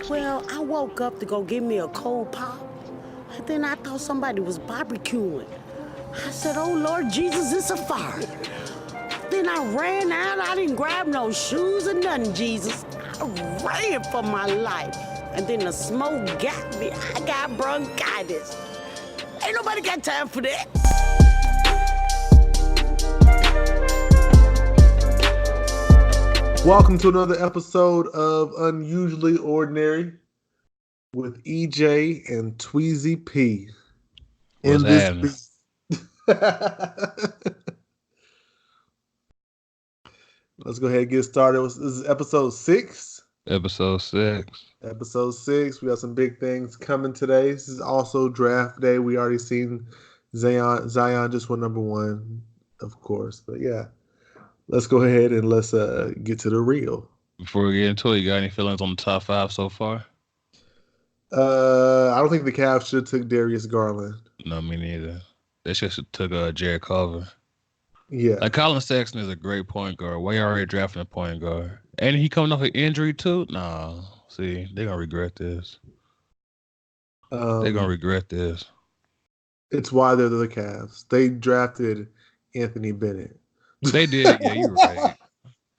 Well, I woke up to go get me a cold pop, and then I thought somebody was barbecuing. I said, oh, Lord Jesus, it's a fire. Then I ran out. I didn't grab no shoes or nothing, Jesus. I ran for my life. And then the smoke got me. I got bronchitis. Ain't nobody got time for that. Welcome to another episode of Unusually Ordinary with EJ and Tweezy P. What's happening? Let's go ahead and get started. This is episode 6. Episode 6. Episode 6. We got some big things coming today. This is also draft day. We already seen Zion just went number 1, of course. But yeah, let's go ahead and let's get to the real. Before we get into it, you got any feelings on the top 5 so far? I don't think the Cavs should have took Darius Garland. No, me neither. They should have took Jared Culver. Yeah. Like, Colin Sexton is a great point guard. Why you already drafting a point guard? And he coming off an injury too? No. See, they're going to regret this. They're going to regret this. It's why they're the Cavs. They drafted Anthony Bennett. They did. Yeah, you're right.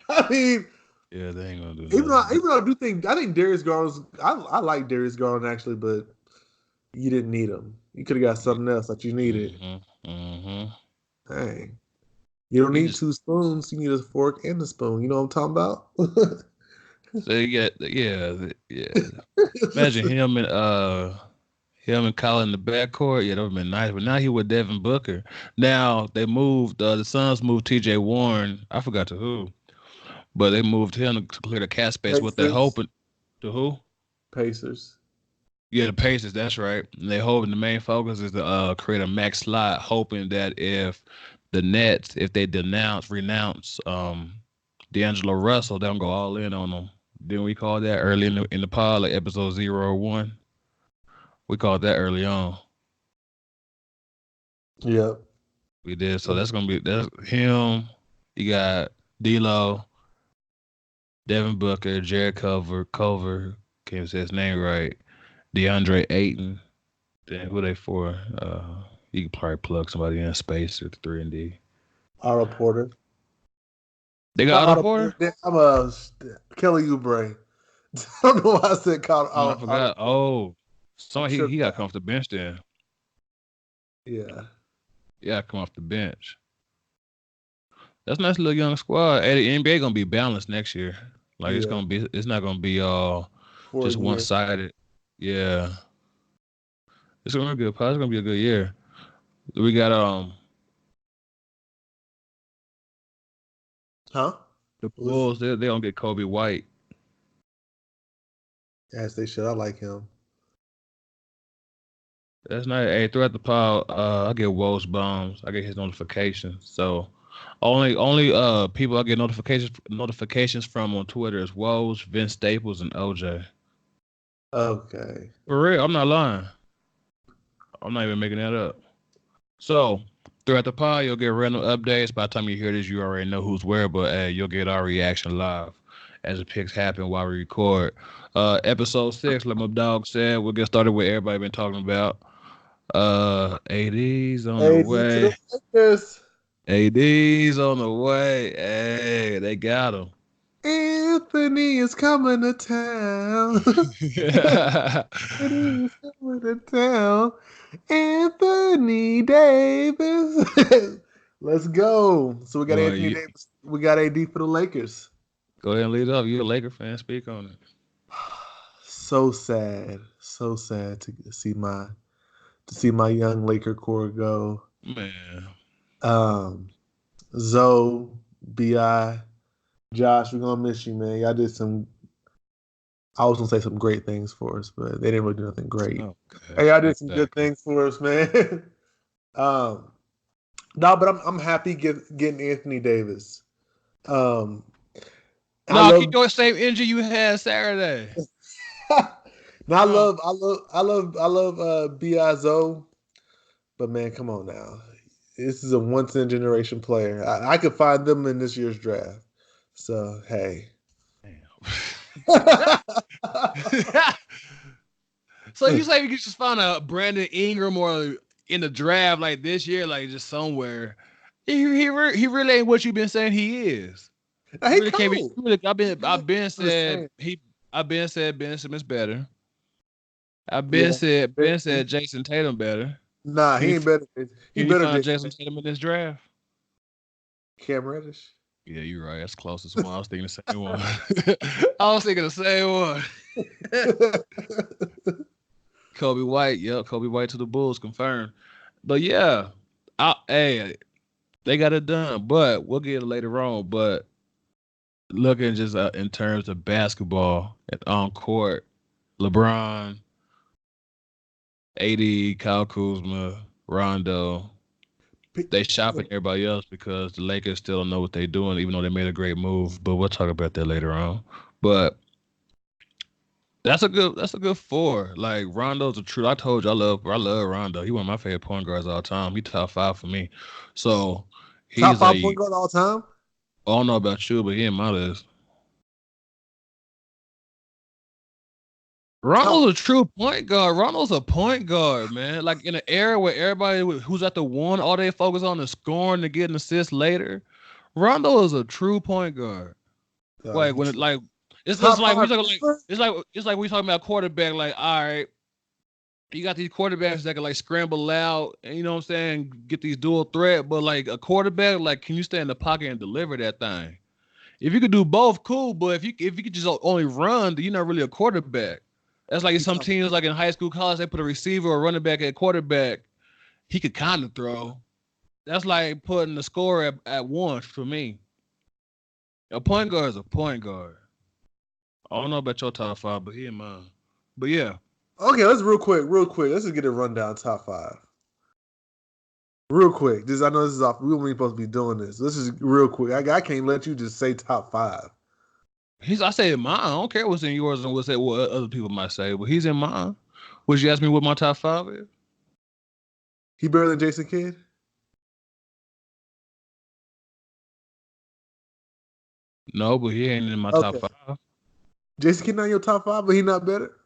I mean, yeah, they ain't going to do that. Even though I think Darius Garland, I like Darius Garland actually, but you didn't need him. You could have got something else that you needed. Dang. You don't need 2 spoons. You need a fork and a spoon. You know what I'm talking about? So yeah. Imagine him and Colin in the backcourt. Yeah, that would have been nice. But now he with Devin Booker. Now they moved. The Suns moved T.J. Warren. I forgot to who, but they moved him to clear the cap space. Pacers. What they're hoping to who? Pacers. Yeah, the Pacers. That's right. And they hoping the main focus is to create a max slot, hoping that if the Nets, if they renounce D'Angelo Russell, they'll go all in on them. Didn't we call that early in the pod, like episode 0 or 1? We called that early on. Yep. We did. So that's him. You got D'Lo, Devin Booker, Jared Culver, can't say his name right, DeAndre Ayton. Then who they for? You can probably plug somebody in space at the 3 and D. Otto Porter. They got Otto Porter? I'm Kelly Oubre. I don't know why I said Otto. I forgot. He got to come off the bench then. Yeah. Yeah, come off the bench. That's a nice little young squad. The NBA gonna be balanced next year. Like it's not gonna be all just one-sided. Yeah. It's gonna be good. It's gonna be a good year. We got the Bulls. They don't get Kobe White. Yes, they should. I like him. That's nice. Hey, throughout the pod, I get Woes bombs. I get his notifications. So only people I get notifications from on Twitter is Woes, Vince Staples, and OJ. Okay. For real, I'm not lying. I'm not even making that up. So throughout the pod, you'll get random updates. By the time you hear this, you already know who's where, but you'll get our reaction live as the picks happen while we record. Episode 6, like my dog said, we'll get started with everybody been talking about. AD's on the way. AD's on the way. Hey, they got him. Anthony is coming to town. Anthony is coming to town. Anthony Davis. Let's go. So we got Anthony Davis. We got AD for the Lakers. Go ahead and lead up. You're a Laker fan. Speak on it. So sad to see my young Laker core go. Man. Zoe, B.I., Josh, we're gonna miss you, man. Y'all did I was gonna say some great things for us, but they didn't really do nothing great. Okay. Hey, y'all did some good things for us, man. No, but I'm happy getting Anthony Davis. Keep your same energy you had Saturday. I love B.I. Zoe, but man, come on now. This is a once in a generation player. I could find them in this year's draft. So hey. Damn. So you say you could just find a Brandon Ingram or in the draft like this year, like just somewhere. He really ain't what you've been saying he is. He He really can't be. cold. I've been I'm just said saying. Ben Simmons better. I've been Yeah. said Jason Tatum better. Nah, Can he you ain't better. He can you better find than Jason Tatum in this draft? Cam Reddish. Yeah, you're right. That's the closest one. I was thinking the same one. I was thinking the same one. Kobe White. Yep, Kobe White to the Bulls confirmed. But yeah, hey, they got it done. But we'll get it later on. But looking just in terms of basketball on court, LeBron, AD, Kyle Kuzma, Rondo, they shopping everybody else because the Lakers still don't know what they're doing, even though they made a great move. But we'll talk about that later on. But that's a good four. Like Rondo's a true. I told you I love Rondo. He one of my favorite point guards of all time. He top 5 for me. So Top he's five point a guard all time. I don't know about you, but he in my list. Rondo's a true point guard. Rondo's a point guard, man. Like in an era where everybody who's at the one, all they focus on is scoring and getting assists later. Rondo is a true point guard. Like when it like it's top like we five talking like ever? it's like we talking about quarterback. Like all right, you got these quarterbacks that can like scramble out and you know what I'm saying, get these dual threat. But like a quarterback, like can you stay in the pocket and deliver that thing? If you could do both, cool. But if you could just only run, then you're not really a quarterback. That's like some teams, like in high school, college, they put a receiver or running back at quarterback. He could kind of throw. That's like putting the score at once for me. A point guard is a point guard. I don't know about your top 5, but he in mine. But yeah. Okay, let's real quick. Let's just get a rundown top 5. Real quick. I know this is off. We weren't supposed to be doing this. This is real quick. I can't let you just say top 5. I say mine. I don't care what's in yours and what other people might say, but he's in mine. Would you ask me what my top 5 is? He better than Jason Kidd? No, but he ain't in my top 5. Jason Kidd not in your top 5, but he not better?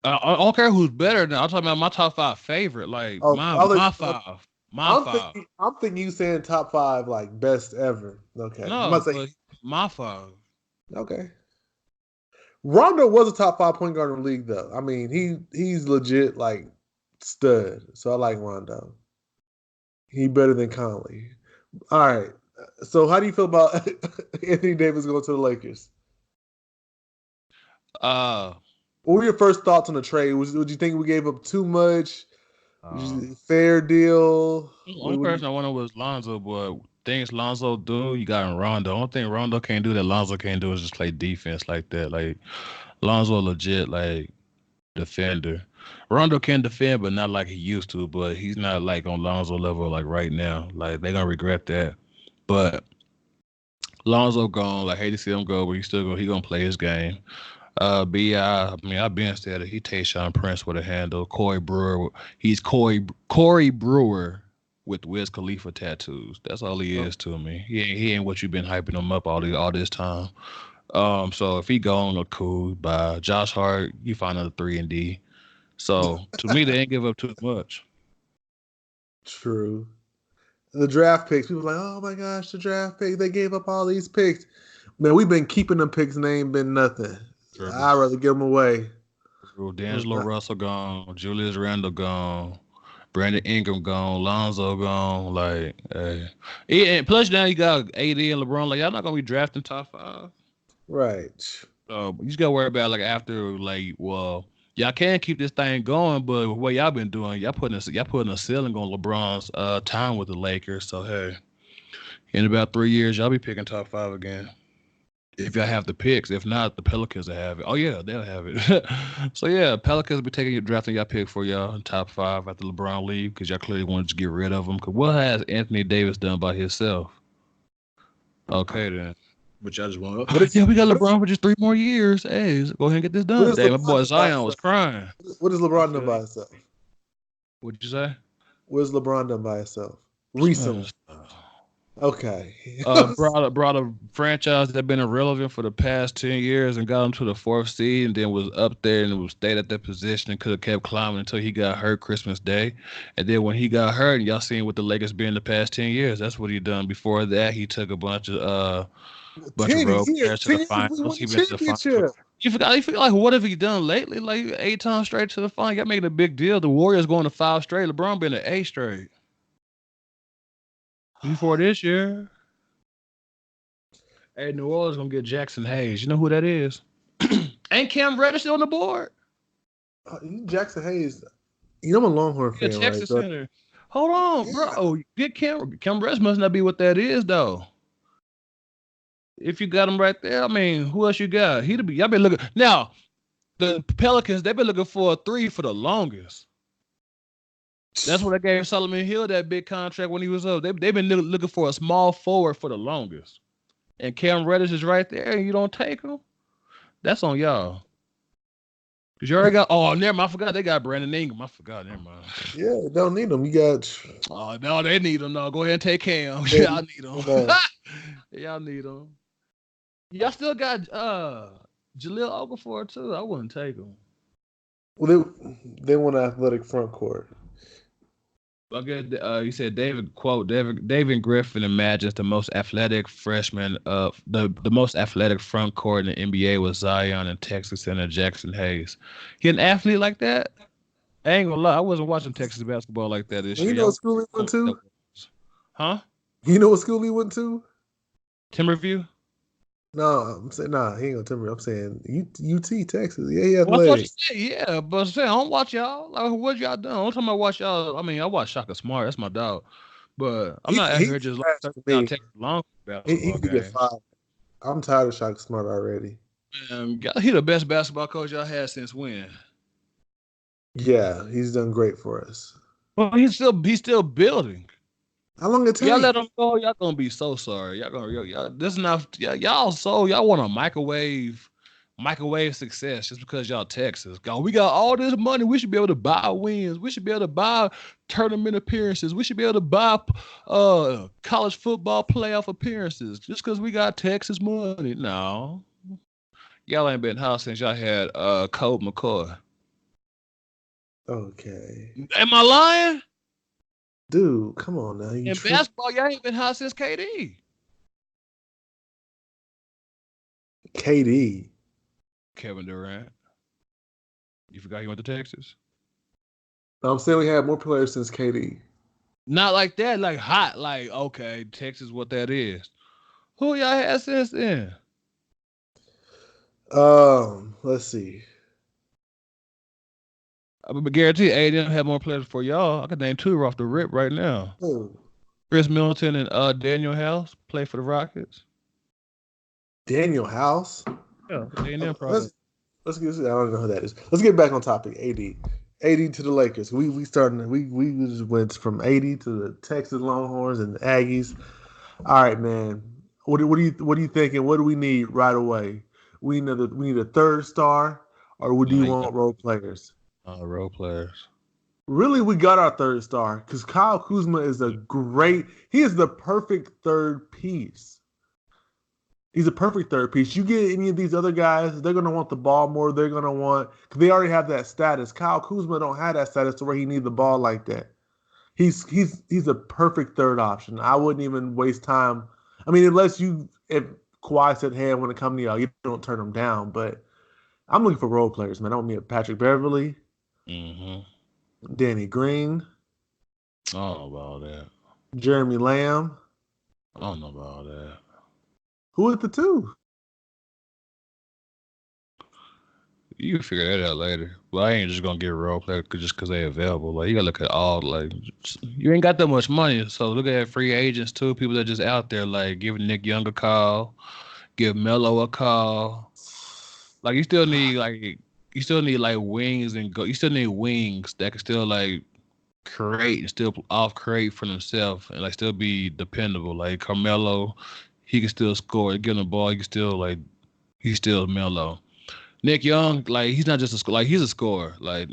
I don't care who's better now. I'm talking about my top 5 favorite. Like my 5. I'm thinking you saying top 5 like best ever. Okay. No, but my 5. Okay. Rondo was a top 5 point guard in the league, though. I mean, he's legit like stud. So I like Rondo. He better than Conley. All right. So how do you feel about Anthony Davis going to the Lakers? What were your first thoughts on the trade? Would you think we gave up too much? Fair deal? The only person I wanted was Lonzo, but things Lonzo do, you got in Rondo. The only thing Rondo can't do that Lonzo can't do is just play defense like that. Like Lonzo legit like defender. Rondo can defend, but not like he used to. But he's not like on Lonzo level like right now. Like they're gonna regret that. But Lonzo gone. Like hate to see him go, but he gonna play his game. I mean, I've been said that he Tayshaun Prince with a handle. Corey Brewer, he's Corey Brewer with Wiz Khalifa tattoos. That's all he is to me. He ain't what you've been hyping him up all this time. So if he gone, look cool. By Josh Hart, you find another 3 and D. So to me, they ain't give up too much. True. The draft picks, people are like, oh my gosh, the draft picks. They gave up all these picks. Man, we've been keeping them picks and they ain't been nothing. Sure. I'd rather give them away. D'Angelo Russell gone, Julius Randle gone, Brandon Ingram gone, Lonzo gone. Like, hey. And plus now you got AD and LeBron. Like, y'all not gonna be drafting top 5, right? You just gotta worry about like after like, well, y'all can keep this thing going, but what y'all been doing, y'all putting a ceiling on LeBron's time with the Lakers. So hey, in about 3 years, y'all be picking top 5 again. If y'all have the picks, if not, the Pelicans will have it. Oh yeah, they'll have it. So yeah, Pelicans will be drafting y'all pick for y'all in top 5 after LeBron leave because y'all clearly wanted to get rid of him. Because what has Anthony Davis done by himself? Okay then, but y'all just want. Yeah, we got LeBron for just 3 more years. Hey, go ahead and get this done. Damn, my boy Zion was crying. What has LeBron done by himself? What'd you say? What has LeBron done by himself recently? Okay. Brought a franchise that been irrelevant for the past 10 years and got him to the fourth seed and then was up there and was stayed at that position and could have kept climbing until he got hurt Christmas Day. And then when he got hurt, and y'all seen what the Lakers been the past 10 years. That's what he done. Before that, he took a bunch of 10 role years. players to 10 the years we finals. won He the been to the finals. championship. You forgot like what have he done lately? Like 8 times straight to the final. Y'all making a big deal. The Warriors going to 5 straight. LeBron been to 8 straight. Before this year. Hey, New Orleans gonna get Jackson Hayes. You know who that is? Ain't Cam Reddish on the board? Jackson Hayes. You know I'm a Longhorn Yeah, fan, right? Texas So, Center. Hold on, bro. Oh, get Cam Reddish must not be what that is though. If you got him right there, I mean, who else you got? Y'all been looking now. The Pelicans, they've been looking for a 3 for the longest. That's what I gave Solomon Hill that big contract when he was up. They've been looking for a small forward for the longest. And Cam Reddish is right there, and you don't take him. That's on y'all. Cause you already got. Oh, never mind. I forgot they got Brandon Ingram. I forgot. Never mind. yeah, don't need them. You got. Oh no, they need him. No, go ahead and take Cam. Yeah, Y'all need him. Y'all need him. Y'all still got Jaleel Okafor too. I wouldn't take him. Well, they want an athletic front court. I guess you said David Griffin imagines the most athletic freshman of the most athletic front court in the NBA was Zion and Texas center Jackson Hayes. He an athlete like that? I ain't gonna lie, I wasn't watching Texas basketball like that this year. You know what school he went to? Huh? You know what school he went to? Timberview? No, I'm saying he ain't gonna Timberview. I'm saying UT Texas. Yeah, he Well, I thought you athletic. said, yeah, but I'm saying I don't watch y'all. Like, what y'all done? Only time I watch y'all, I mean, I watch Shaka Smart. That's my dog. But I'm not out here He's just trash like to down me. Texas long He basketball could get games. fired. I'm tired of Shaka Smart already. He the best basketball coach y'all had since when? Yeah, he's done great for us. Well, he's still building. How long it Y'all take? let him go, y'all gonna be so sorry. Y'all this is not y'all want a microwave success just because y'all Texas. God, we got all this money. We should be able to buy wins. We should be able to buy tournament appearances. We should be able to buy college football playoff appearances just because we got Texas money. No. Y'all ain't been hot since y'all had Colt McCoy. Okay. Am I lying? Dude, come on now. In basketball, y'all ain't been hot since KD. KD. Kevin Durant. You forgot he went to Texas? I'm saying we had more players since KD. Not like that, like hot, like, okay, Texas, what that is. Who y'all had since then? Let's see. I guarantee A&M had more players for y'all. I could name 2 off the rip right now. Oh, Chris Middleton and Daniel House play for the Rockets. Daniel House. Yeah, A&M probably. Let's get. I don't know who that is. Let's get back on topic. AD to the Lakers. We just went from AD to the Texas Longhorns and the Aggies. All right, man. What are you thinking? What do we need right away? We need a third star, or do you want role players? Role players. Really, we got our third star because Kyle Kuzma is he is the perfect third piece. He's a perfect third piece. You get any of these other guys, they're going to want the ball more. They're going to want, because they already have that status. Kyle Kuzma don't have that status to where he needs the ball like that. He's a perfect third option. I wouldn't even waste time. I mean, if Kawhi said, hey, I want to come to y'all, you don't turn them down. But I'm looking for role players, man. I want me a Patrick Beverly, Danny Green. I don't know about that. Jeremy Lamb. I don't know about that. Who at the 2? You can figure that out later. But I ain't just gonna get a role player just because they available. Like you gotta look at all. Like you ain't got that much money, so look at free agents too. People that just out there. Like give Nick Young a call, give Melo a call. Like you still need like wings and go. You still need wings that can still like create and still off create for themselves and like still be dependable. Like Carmelo, he can still score. Give him the ball, he can still like he's still Melo. Nick Young, like he's not just a score, like he's a scorer. Like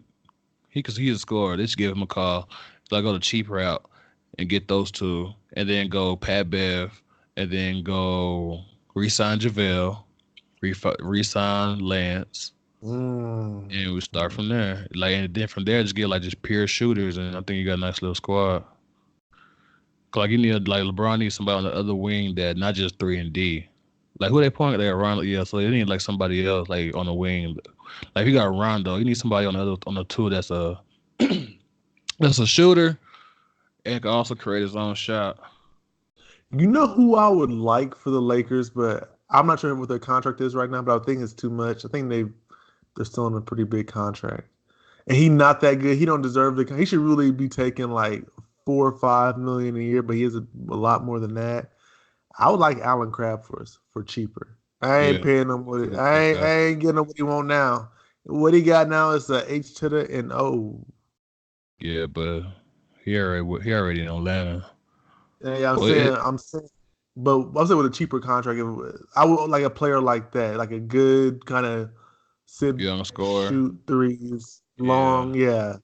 he's a scorer. They should give him a call. Like go the cheap route and get those two, and then go Pat Bev, and then go re-sign JaVale, re-sign Lance, Mm. and we start from there. Like, and then from there, just get like just pure shooters, and I think you got a nice little squad. 'Cause, like, you need like LeBron needs somebody on the other wing that not just 3 and D. Like, who they point there, Rondo? Yeah, so they need like somebody else like on the wing. Like, if you got Rondo, you need somebody on the two that's a that's a shooter and can also create his own shot. You know who I would like for the Lakers, but I'm not sure what their contract is right now. But I think it's too much. I think they're still on a pretty big contract, and he not that good. He don't deserve the. He should really be taking like 4 or 5 million a year, but he has a lot more than that. I would like Alan Crab for cheaper. I ain't Yeah, paying him what he's a I good ain't, guy. I ain't getting him what he want now. What he got now is a H to the and O. Yeah, but he already in Atlanta. Yeah, Well, it, I'm saying, but I'm saying with a cheaper contract, I would like a player like that, like a good kind of sit young back, scorer. shoot threes, Yeah, long, yeah,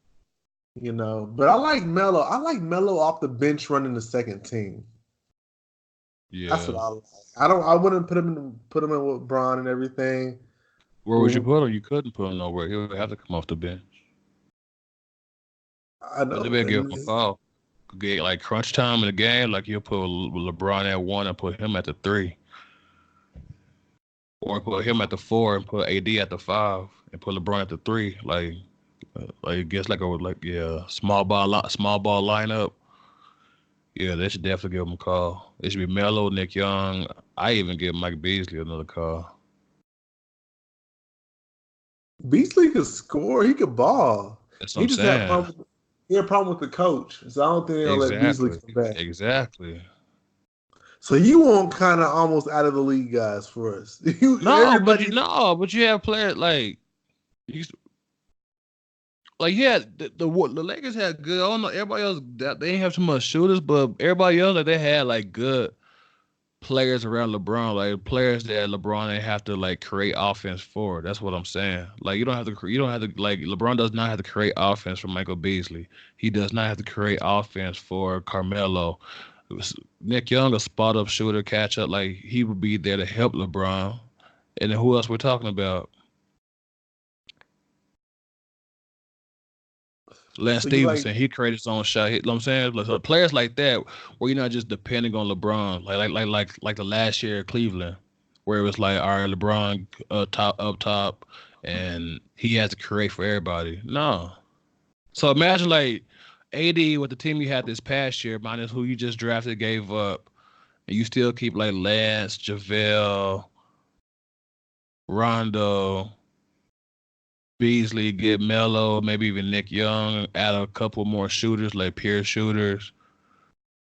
you know. But I like Melo. I like Melo off the bench running the second team. That's what yeah. I like. I don't. I wouldn't put him in with Bron and everything. Where would you But put him? You couldn't put him nowhere. He would have to come off the bench. I But they know, better give him a and call. Get like crunch time in the game, like you'll put LeBron at 1 and put him at the 3, or put him at the 4 and put AD at the 5 and put LeBron at the 3. Like gets like a yeah small ball lineup. Yeah, they should definitely give him a call. It should be Melo, Nick Young. I even give Mike Beasley another call. Beasley could score. He could ball. That's what He I'm just had a saying. problem. He had a problem with the coach, so I don't think they're gonna let Beasley Exactly. come back. Exactly. So you want kind of almost out of the league guys for us. No, but Everybody. you have players like you, like yeah, the Lakers had good. I don't know everybody else that they didn't have too much shooters, but everybody else like they had like good players around LeBron, like players that LeBron didn't have to like create offense for. That's what I'm saying. Like you don't have to like LeBron does not have to create offense for Michael Beasley. He does not have to create offense for Carmelo. Nick Young, a spot up shooter, catch up. Like he would be there to help LeBron. And then who else we're talking about? Lance So you like. Stevenson, he created his own shot. You know what I'm saying? Like, so players like that, where you're not just depending on LeBron, like the last year at Cleveland, where it was like, all right, LeBron up top, and he has to create for everybody. No. So imagine like AD with the team you had this past year, minus who you just drafted, gave up, and you still keep like Lance, JaVale, Rondo, Beasley, get Melo, maybe even Nick Young, add a couple more shooters, like pure shooters,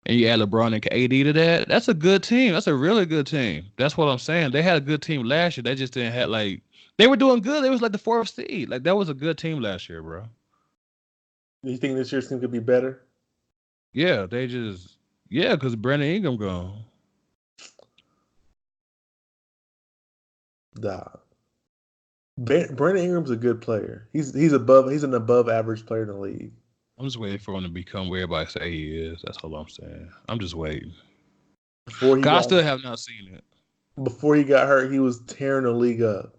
and you add LeBron and AD to that. That's a good team. That's a really good team. That's what I'm saying. They had a good team last year. They just didn't have like they were doing good. They was like the 4th seed. Like that was a good team last year, bro. You think this year's team could be better? Yeah, they just because Brandon Ingram gone. Nah. Brandon Ingram's a good player. He's an above average player in the league. I'm just waiting for him to become where everybody say he is. That's all I'm saying. I'm just waiting. Before he 'Cause I got still have not seen it. before he got hurt, he was tearing the league up.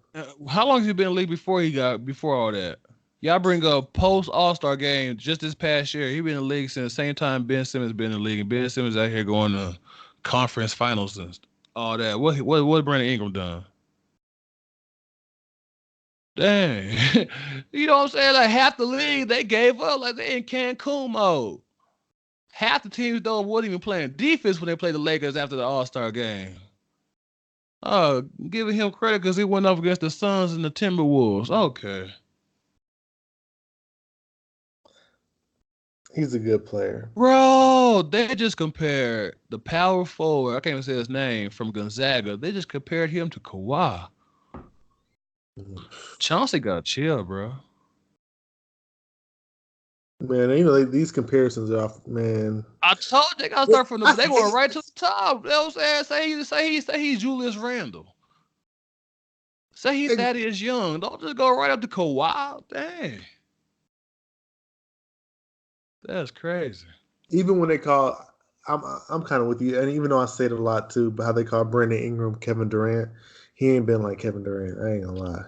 How long has he been in the league before all that? Y'all bring up post All-Star game just this past year. He been in the league since the same time Ben Simmons been in the league. And Ben Simmons out here going to conference finals and all that. What Brandon Ingram done? Dang. You know what I'm saying? Like half the league they gave up. Like they in Cancun mode. Half the teams don't wasn't even playing defense when they played the Lakers after the All-Star game. Giving him credit because he went up against the Suns and the Timberwolves. Okay. He's a good player. Bro, they just compared the power forward, I can't even say his name, from Gonzaga. They just compared him to Kawhi. Chauncey got chill, bro. Man, these comparisons are off, man. I told you they gotta start from they going right to the top. You know what I'm saying? Say he's Julius Randle. Say he's Thaddeus Young. Don't just go right up to Kawhi. Dang. That's crazy. even when they call, I'm kind of with you, and even though I say it a lot too, but how they call Brandon Ingram Kevin Durant, he ain't been like Kevin Durant. I ain't gonna lie.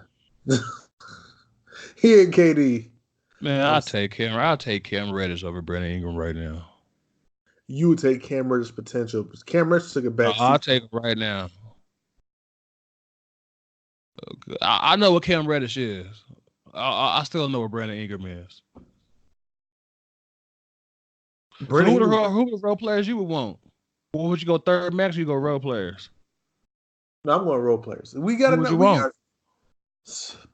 He ain't KD. Man, I'll take Cam Reddish over Brandon Ingram right now. You would take Cam Reddish potential. Cam Reddish took a back I'll seat. take him right now. I know what Cam Reddish is. I still know what Brandon Ingram is. So who the role players you would want? Or would you go third max or you go role players? No, I'm going role players. We Who would you want?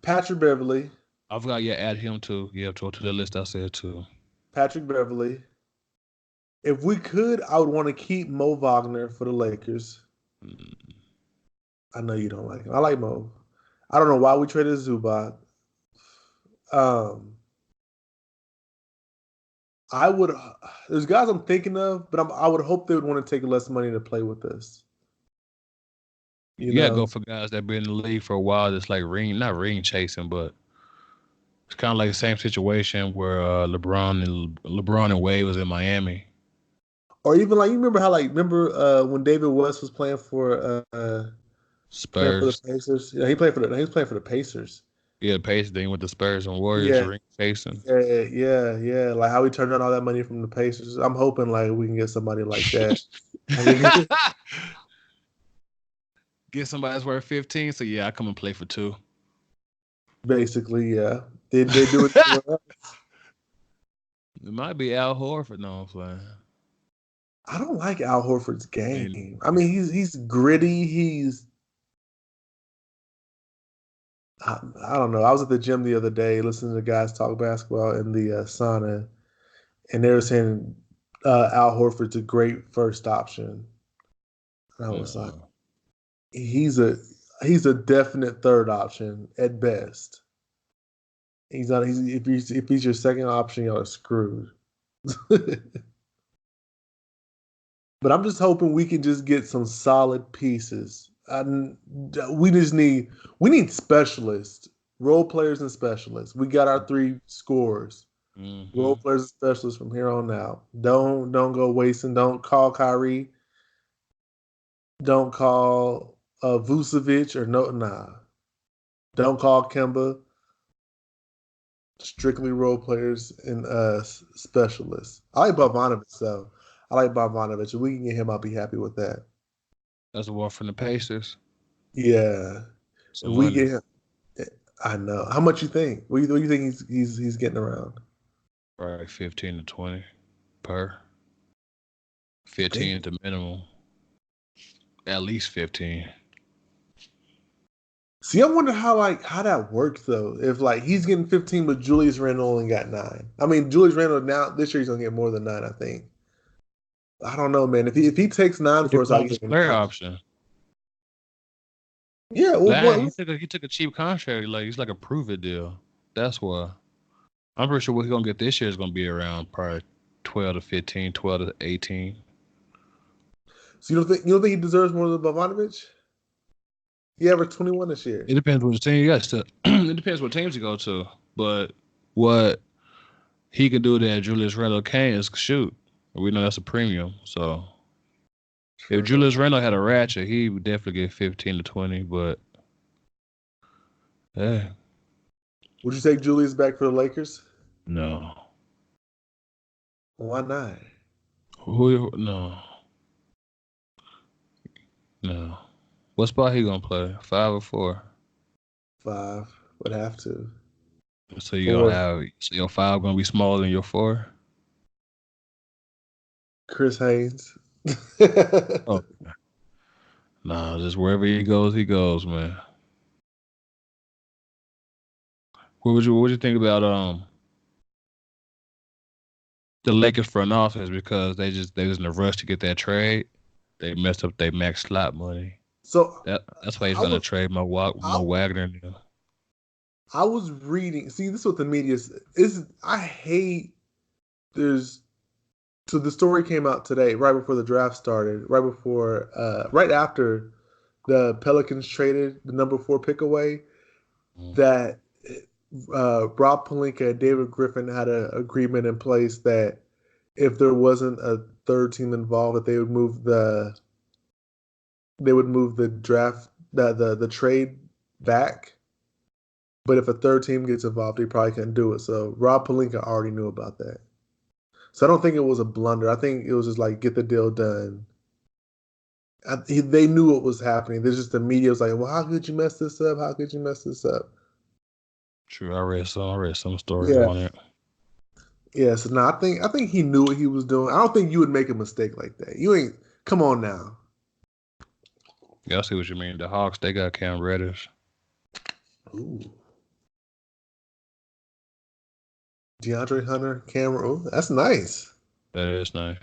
Patrick Beverly. I forgot you add him too. Yeah, to the list I said too. Patrick Beverly. If we could, I would want to keep Mo Wagner for the Lakers. I know you don't like him. I like Mo. I don't know why we traded Zubac. I would. There's guys I'm thinking of, but I would hope they would want to take less money to play with us. You gotta go for guys that been in the league for a while. That's like not ring chasing, but it's kind of like the same situation where LeBron and Wade was in Miami. Or even like you remember when David West was playing for Spurs. For the Pacers. Yeah, he was playing for the Pacers. Yeah, Pacers. Then with the Spurs and Warriors ring chasing. Yeah. Like how he turned down all that money from the Pacers. I'm hoping like we can get somebody like that. Get somebody that's worth 15. So yeah, I come and play for 2. Basically, yeah. They do it. It might be Al Horford. No, I'm playing. I don't like Al Horford's game. I mean, he's gritty. I don't know. I was at the gym the other day listening to guys talk basketball in the sauna, and they were saying Al Horford's a great first option. And I was like, he's a definite third option at best. He's not. If he's your second option, y'all are screwed. But I'm just hoping we can just get some solid pieces. We need specialists, role players and specialists. We got our 3 scorers, role players and specialists from here on out. Don't go wasting. Don't call Kyrie. Don't call Vucevic or nah. Don't call Kemba. Strictly role players and specialists. I like Bogdanovich though. I like Bogdanovich. If we can get him, I'll be happy with that. That's the one from the Pacers. Yeah. If we get him, I know. How much you think? What do you think he's getting around? Probably 15 to 20 per. 15 at the minimum. At least 15. See, I wonder how that works though. If like he's getting 15, but Julius Randle only got 9. I mean, Julius Randle now this year he's gonna get more than 9. I think. I don't know, man. If he takes 9 for us, I'll give him player option. Yeah, well, he took a cheap contract. Like he's like a prove it deal. That's why. I'm pretty sure what he's gonna get this year is gonna be around probably 12 to 15, 12 to 18. So you don't think he deserves more than Bogdanovich? He averaged 21 this year. It depends what team you got to. It depends what teams you go to. But what he can do that Julius Randle can't is shoot. We know that's a premium. So if Julius Randle had a ratchet, he would definitely get 15 to 20. But hey, would you take Julius back for the Lakers? No. Why not? No. What spot he gonna play? 5 or 4? 5 would have to. So your 5 gonna be smaller than your 4? Chris Haynes. Oh. Nah, just wherever he goes, man. What would you think about the Lakers front office, because they was in a rush to get that trade. They messed up their max slot money. So that's why he's gonna trade Mo Wagner now. I was reading. See, this is what the media is. I hate. So the story came out today, right before the draft started, right after the Pelicans traded the number 4 pick away, that Rob Pelinka and David Griffin had an agreement in place that if there wasn't a third team involved, that they would move the draft the trade back. But if a third team gets involved, they probably couldn't do it. So Rob Pelinka already knew about that. So I don't think it was a blunder. I think it was just like get the deal done. They knew what was happening. There's just the media was like, "Well, how could you mess this up? How could you mess this up?" True, I read some stories Yeah, on it. yeah. So no, I think he knew what he was doing. I don't think you would make a mistake like that. You ain't. Come on now. Yeah, I see what you mean. The Hawks, they got Cam Reddish. Ooh. DeAndre Hunter, Cameron. That's nice. That is nice.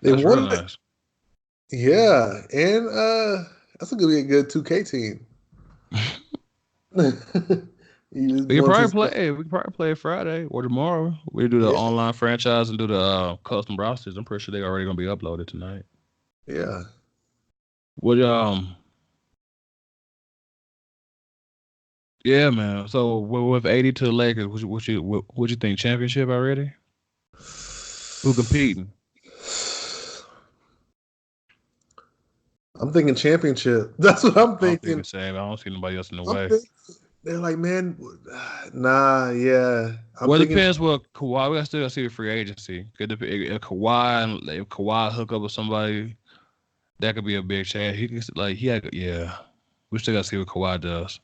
They That's real won it. nice. Yeah, and that's gonna be a good 2K team. We can probably play. We can probably play Friday or tomorrow. We do the online franchise and do the custom rosters. I'm pretty sure they're already gonna be uploaded tonight. Yeah. What Yeah, man. So with 80 to the Lakers, what you think? Championship already? Who competing? I'm thinking championship. That's what I'm I'm thinking thinking. the same. I don't see nobody else in the I'm way. thinking, they're like, man, nah, yeah. I'm Well, it thinking, depends what Kawhi. We still gotta see the free agency. If Kawhi hook up with somebody, that could be a big change. He could yeah. We still gotta see what Kawhi does.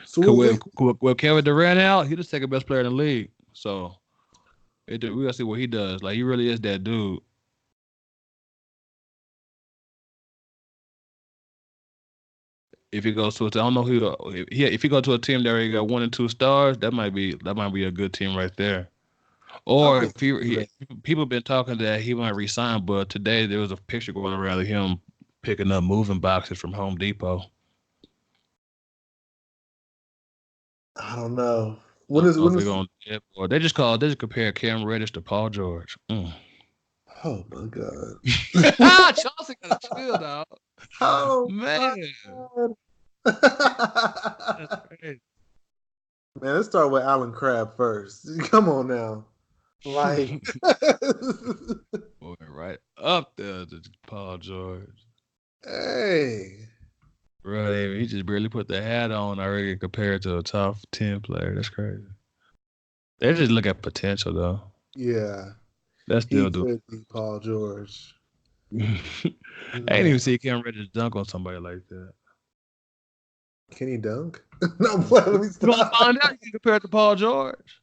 so With Kevin Durant out, he's the second best player in the league. So we gotta see what he does. Like he really is that dude. If he goes to I don't know who if he go to a team that already got 1 and 2 stars, that might be a good team right there. Or if people been talking that he might resign, but today there was a picture going around of him picking up moving boxes from Home Depot. I don't know. I When don't is know if when they're is? going to or they just compare Cam Reddish to Paul George. Oh my god. Chauncey got a chill, dog. Oh Man, my that's god. crazy. Man, let's start with Alan Crabb first. Come on now. Like Boy, right up there to Paul George. hey. Right, he just barely put the hat on already compared to a top 10 player. That's crazy. They just look at potential though. Yeah. That's He still do. could be Paul George. I ain't Man. even see Cam Reddish dunk on somebody like that. Can he dunk? No, let me You gonna stop. find out you compare it to Paul George.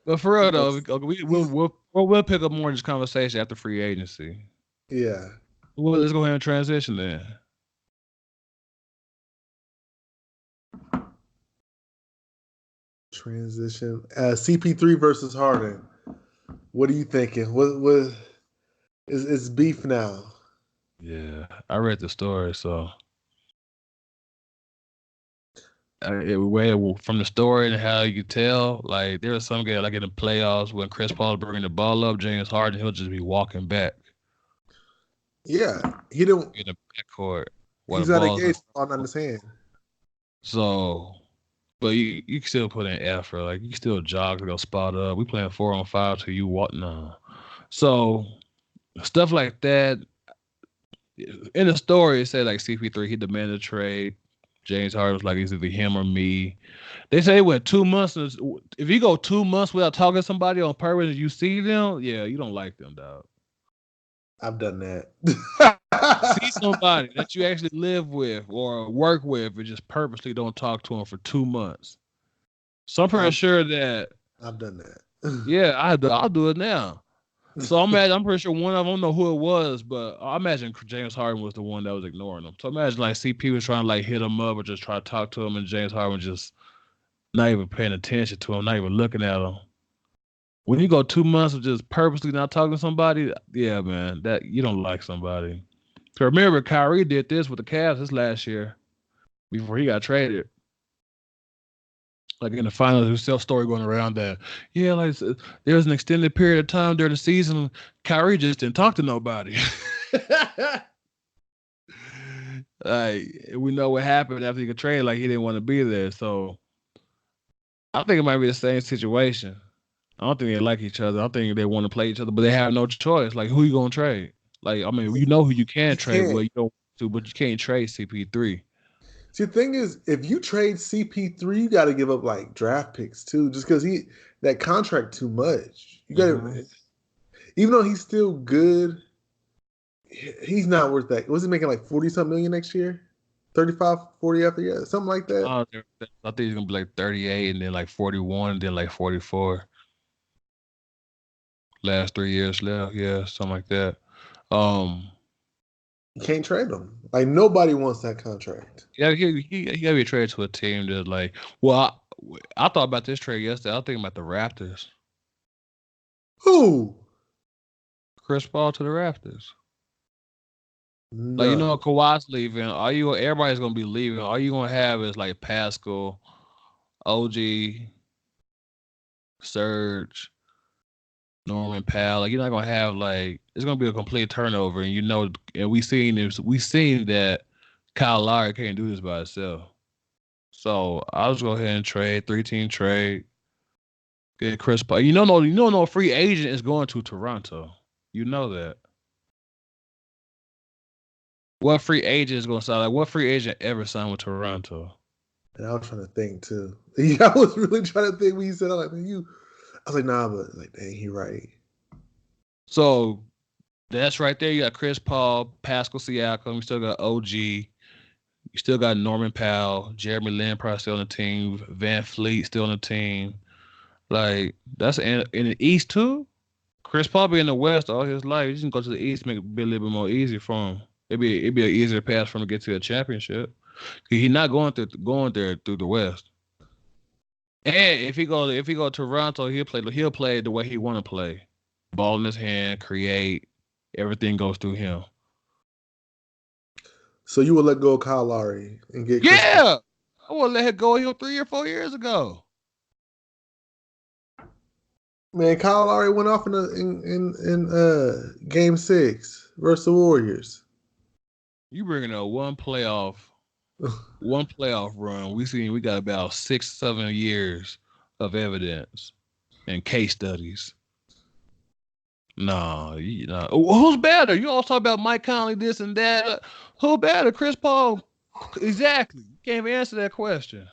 But for real though, we'll pick up more of this conversation after free agency. Yeah. Well, let's go ahead and transition then. Transition. CP3 versus Harden. What are you thinking? What is beef now? Yeah, I read the story, so from the story and how you tell, like there was some guy like in the playoffs when Chris Paul's bringing the ball up, James Harden he'll just be walking back Yeah. He don't in the backcourt while he's the got a ball's gauge on his hand. so. But you can still put in effort. Like you can still jog to go spot up. We playing 4-on-5 till you walk now. So stuff like that. In the story, it said like CP3 he demanded a trade. James Harden was like, it's either him or me. They say it went 2 months. If you go 2 months without talking to somebody on purpose and you see them, yeah, you don't like them, dog. I've done that. See somebody that you actually live with or work with and just purposely don't talk to them for 2 months. So I'm pretty sure that I've done that. yeah, I'll do it now. So I'm pretty sure one of them, I don't know who it was, but I imagine James Harden was the one that was ignoring him. So imagine like CP was trying to like hit him up or just try to talk to him, and James Harden just not even paying attention to him, not even looking at him. When you go 2 months of just purposely not talking to somebody, yeah, man, that you don't like somebody. So remember, Kyrie did this with the Cavs this last year before he got traded. Like in the finals, there's still a story going around that, yeah, like there was an extended period of time during the season, Kyrie just didn't talk to nobody. Like we know what happened after he got traded, like he didn't want to be there. So I think it might be the same situation. I don't think they like each other. I think they want to play each other, but they have no choice. Like, who you gonna trade? Like, I mean, you know who you can You trade, can't. but you don't want to, but you can't trade CP3. See, the thing is, if you trade CP3, you got to give up like draft picks too, just because that contract too much. You got to, even though he's still good, he's not worth that. Was he making like 40 something million next year? 35, 40 after, yeah, something like that. I think he's gonna be like 38 and then like 41 and then like 44. Last 3 years left, yeah, something like that. You can't trade him. Like nobody wants that contract. Yeah, he gotta be traded to a team that like. Well, I thought about this trade yesterday. I was thinking about the Raptors. Who? Chris Paul to the Raptors. Like, No. Kawhi's leaving. Everybody's gonna be leaving. All you gonna have is like Pascal, OG, Serge, Norman Powell. Like, you're not gonna have like it's gonna be a complete turnover. And we seen that Kyle Lowry can't do this by himself. So I'll just go ahead and trade 3-team trade. Get Chris Paul. No free agent is going to Toronto. You know that. What free agent is going to sign? Like, what free agent ever signed with Toronto? And I was trying to think too. Yeah, I was really trying to think when you said, I was like, nah, but like, dang, he right. So that's right there. You got Chris Paul, Pascal Siakam. You still got OG. You still got Norman Powell, Jeremy Lin probably still on the team, Van Fleet still on the team. Like, that's in the East too. Chris Paul be in the West all his life. You just go to the East, make it be a little bit more easy for him. It'd be an easier path for him to get to a championship. He's not going there through the West. And if he go to Toronto, he'll play the way he want to play. Ball in his hand, create. Everything goes through him. So you would let go of Kyle Lowry and get Chris Paul? I would let him go here 3 or 4 years ago. Man, Kyle Lowry went off in Game 6 versus the Warriors. You bringing up one playoff run. We got about 6-7 years of evidence and case studies. No, who's better? You all talk about Mike Conley, this and that. Who better? Chris Paul? Exactly. You can't even answer that question.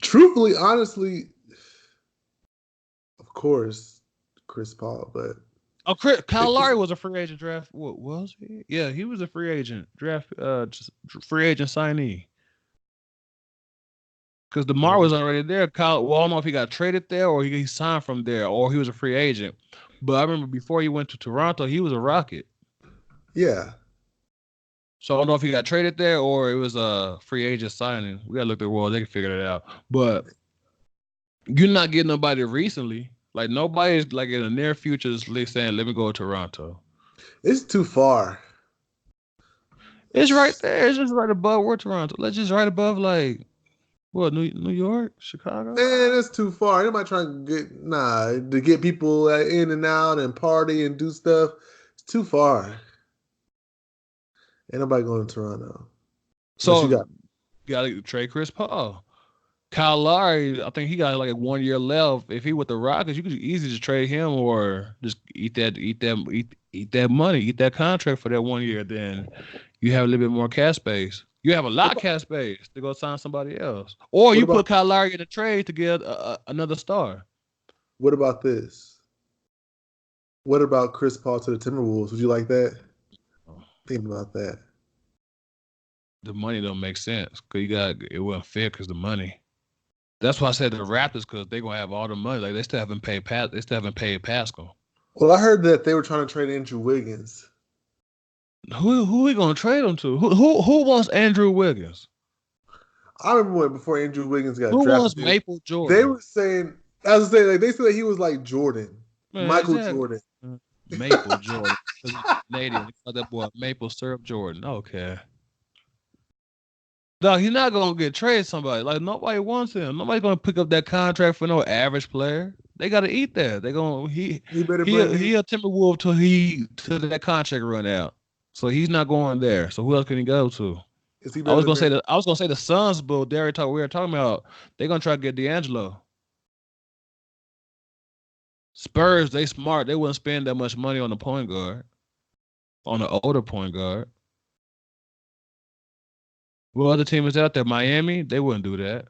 Truthfully, honestly, of course, Chris Paul, but Kyle Lowry was a free agent draft. What was he? Yeah, he was a free agent draft. Free agent signee. Because DeMar was already there. Kyle, well, I don't know if he got traded there or he signed from there or he was a free agent. But I remember before he went to Toronto, he was a Rocket. Yeah. So I don't know if he got traded there or it was a free agent signing. We got to look at the world. They can figure that out. But you're not getting nobody recently. Like, nobody's like in the near future is saying, let me go to Toronto. It's too far. It's right there. It's just right above where Toronto. Let's just right above like, what, New York? Chicago? Man, it's too far. Anybody trying to get people in and out and party and do stuff. It's too far. Ain't nobody going to Toronto. So you got to trade Chris Paul. Kyle Lowry, I think he got like 1 year left. If he with the Rockets, you could easily just trade him or just eat that money, eat that contract for that 1 year. Then you have a little bit more cash space. You have a lot of cash space to go sign somebody else, or you put Kyle Lowry in a trade to get another star. What about this? What about Chris Paul to the Timberwolves? Would you like that? Think about that. The money don't make sense because it wasn't fair because the money. That's why I said the Raptors because they're gonna have all the money. Like they still haven't paid Pascal. Well, I heard that they were trying to trade Andrew Wiggins. Who we gonna trade him to? Who wants Andrew Wiggins? I remember before Andrew Wiggins got drafted. Who wants Maple Jordan? They were saying, as I say, like they said that he was like Jordan, Michael Jordan. Maple Jordan. Canadian, they call that boy Maple Syrup Jordan. Okay. No, he's not gonna get traded somebody. Like nobody wants him. Nobody's gonna pick up that contract for no average player. They gotta eat that. They gonna he a Timberwolf till that contract run out. So he's not going there. So who else can he go to? Is he I better was than gonna say the Suns, but we were talking about they're gonna try to get D'Angelo. Spurs, they smart. They wouldn't spend that much money on the point guard, on the older point guard. What other team is out there? Miami, they wouldn't do that.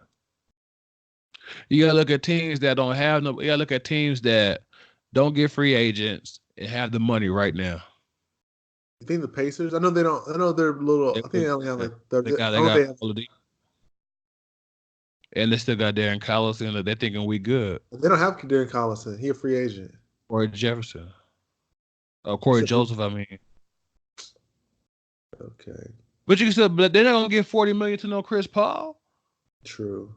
You gotta look at teams that don't have no. You gotta look at teams that don't get free agents and have the money right now. You think the Pacers? I know they don't. I know they're little. They I think would. they only have like. They got I they don't got think all of these, and they still got Darren Collison. And they're thinking we good. they don't have Darren Collison. He a free agent. Corey Jefferson, You Corey said who? Joseph. I mean, Okay, but you can still. But they're not gonna give $40 million to no Chris Paul. true.